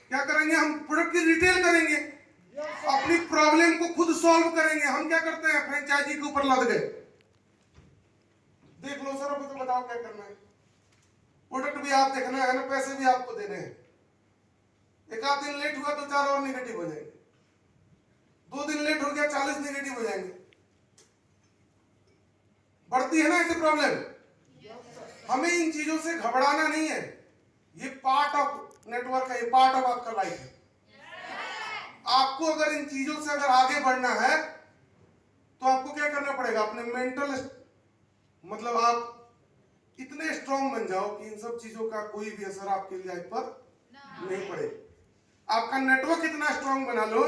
क्या करेंगे हम? प्रोडक्ट की रिटेल करेंगे, अपनी प्रॉब्लम को खुद सॉल्व करेंगे। हम क्या करते हैं? फ्रेंचाइजी के ऊपर लद गए। देख लो सर, अभी तो बताओ क्या करना है। प्रोडक्ट भी आप देखना है ना, पैसे भी आपको देने हैं। एक आध दिन लेट हुआ तो 4 और निगेटिव हो जाएंगे, 2 दिन लेट हो गया 40 निगेटिव हो जाएंगे। बढ़ती है ना ऐसे प्रॉब्लम। हमें इन चीजों से घबराना नहीं है, ये पार्ट ऑफ नेटवर्क है, ये पार्ट ऑफ आपका लाइफ है। आपको अगर इन चीजों से अगर आगे बढ़ना है, तो आपको क्या करना पड़ेगा? अपने मेंटल, मतलब आप इतने स्ट्रांग बन जाओ कि इन सब चीजों का कोई भी असर आपके लाइफ पर नहीं पड़े। आपका नेटवर्क इतना स्ट्रांग बना लो,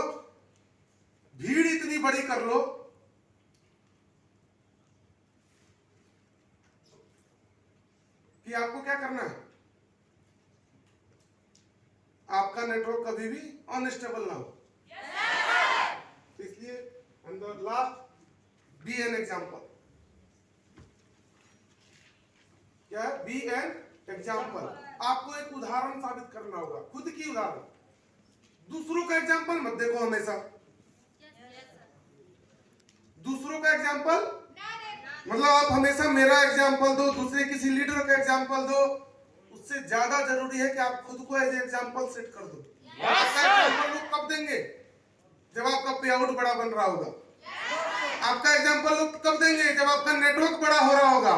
भीड़ इतनी बड़ी कर लो कि आपको क्या करना है? आपका नेटवर्क कभी भी अनस्टेबल ना हो। इसलिए लास्ट बी एन एग्जाम्पल। क्या है? Be an example. आपको एक उदाहरण साबित करना होगा, खुद की उदाहरण। दूसरों का एग्जाम्पल मत देखो हमेशा। दूसरों का एग्जाम्पल मतलब आप हमेशा मेरा एग्जाम्पल दो, दूसरे किसी लीडर का एग्जाम्पल दो। उससे ज्यादा जरूरी है कि आप खुद को एज एग्जाम्पल सेट कर दो। एग्जाम्पल लोग कब देंगे? जब आपका पे आउट बड़ा बन रहा होगा। आपका एग्जाम्पल लोग कब देंगे? जब आपका नेटवर्क बड़ा हो रहा होगा।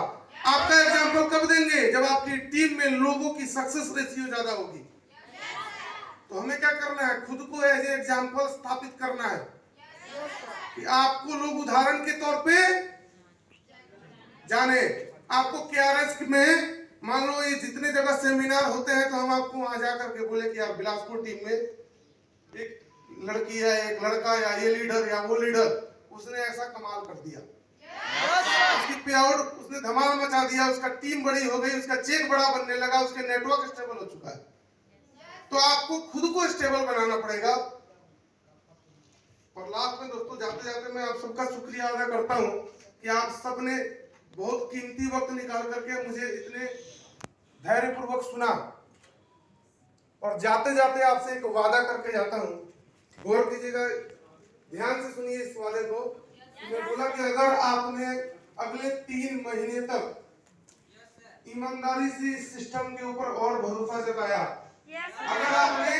आपका एग्जाम्पल कब देंगे? जब आपकी टीम में लोगों की सक्सेस रेशियो ज्यादा होगी। तो हमें क्या करना है? खुद को एज एग्जाम्पल स्थापित करना है कि आपको लोग उदाहरण के तौर पे जाने। आपको KRS में मान लो ये जितने जगह सेमिनार होते हैं, तो हम आपको वहां जाकर के बोले कि यार बिलासपुर टीम में एक लड़की है, एक लड़का, या ये लीडर या वो लीडर, उसने ऐसा कमाल कर दिया, उसकी पे आउट, उसने धमाल मचा दिया, उसका टीम बड़ी हो गई, उसका चेक बड़ा बनने लगा, उसके नेटवर्क स्टेबल हो चुका है। तो आपको खुद को स्टेबल बनाना पड़ेगा। और लास्ट में दोस्तों, जाते जाते मैं आप सबका शुक्रिया अदा करता हूं कि आप सबने बहुत कीमती वक्त निकाल करके मुझे इतने धैर्यपूर्वक सुना। और जाते जाते आपसे एक वादा करके जाता हूँ, गौर कीजिएगा, ध्यान से सुनिए इस वादे को। मैं बोला कि अगर आपने अगले 3 महीने तक ईमानदारी से इस सिस्टम के ऊपर और भरोसा जताया, अगर आपने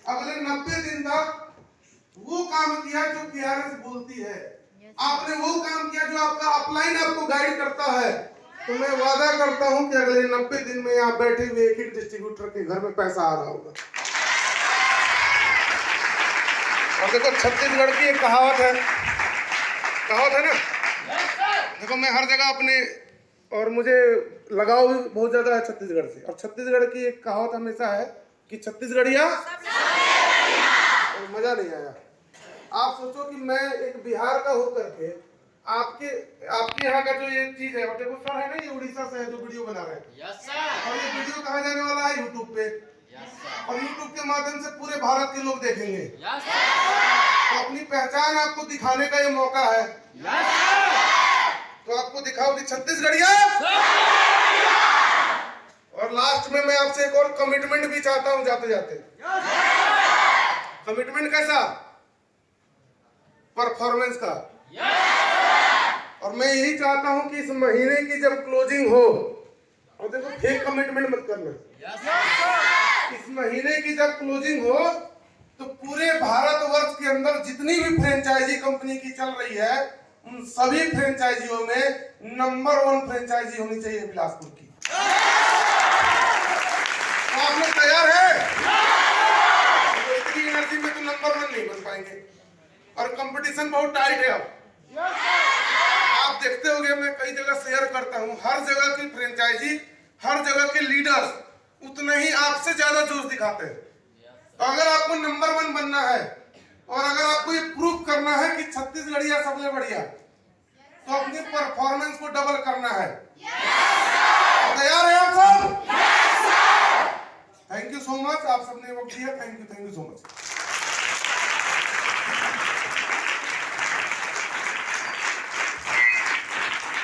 अगले 90 दिन तक वो काम किया जो PRS बोलती है, आपने वो काम किया जो आपका अपलाइन आपको गाइड करता है, तो मैं वादा करता हूं कि अगले 90 दिन में यहाँ बैठे हुए एक एक डिस्ट्रीब्यूटर के घर में पैसा आ रहा होगा। और देखो छत्तीसगढ़ की एक कहावत है ना, देखो मैं हर जगह अपने, और मुझे लगाव भी बहुत ज्यादा है छत्तीसगढ़ से, और छत्तीसगढ़ की एक कहावत हमेशा है कि छत्तीसगढ़िया, और मजा नहीं आया। आप सोचो कि मैं एक बिहार का होकर के आपके यहाँ का जो ये चीज है, और देखो सर है ना, ये उड़ीसा से है जो वीडियो बना रहे हैं, और ये वीडियो कहाँ जाने वाला है? यूट्यूब पे, और यूट्यूब के माध्यम से पूरे भारत के लोग देखेंगे। तो अपनी पहचान आपको दिखाने का ये मौका है, तो आपको दिखाओ कि छत्तीसगढ़िया। और लास्ट में मैं आपसे एक और कमिटमेंट भी चाहता हूं जाते जाते। कमिटमेंट कैसा? परफॉर्मेंस का। और मैं यही चाहता हूं कि इस महीने की जब क्लोजिंग हो, और देखो फेक कमिटमेंट मत करना, इस महीने की जब क्लोजिंग हो तो पूरे भारतवर्ष के अंदर जितनी भी फ्रेंचाइजी कंपनी की चल रही है, उन सभी फ्रेंचाइजियों में नंबर 1 फ्रेंचाइजी होनी चाहिए बिलासपुर की। तो आप लोग तैयार है? तो इतनी एनर्जी में तो नंबर 1 नहीं बन पाएंगे, और कंपटीशन बहुत टाइट है। अब आप देखते होंगे, मैं कई जगह शेयर करता हूं, हर जगह की फ्रेंचाइजी, हर जगह के लीडर्स उतने ही आपसे ज्यादा जोश दिखाते हैं। तो अगर आपको नंबर 1 बनना है, और अगर आपको ये प्रूफ करना है कि छत्तीसगढ़िया सबसे बढ़िया, तो अपनी परफॉर्मेंस को डबल करना है। तैयार है आप सब? थैंक यू सो मच, आप सबने वक्त दिया, thank you so much.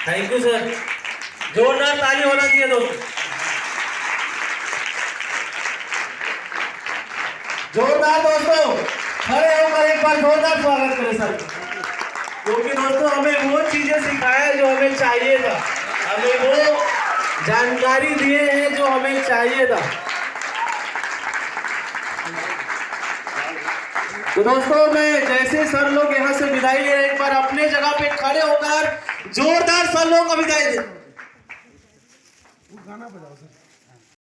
Thank you sir, जोरदार ताली होना चाहिए दोस्तों, जोरदार दोस्तों, खड़े होकर एक बार जोरदार स्वागत करें सर, क्योंकि दोस्तों हमें वो चीजें सिखाया जो हमें चाहिए था, हमें वो जानकारी दिए हैं जो हमें चाहिए था। तो दोस्तों मैं जैसे सर लोग यहाँ से विदाई ले, एक बार अपने जगह पे खड़े होकर जोरदार सर लोग को विदाई दे। गाना बजाओ सर।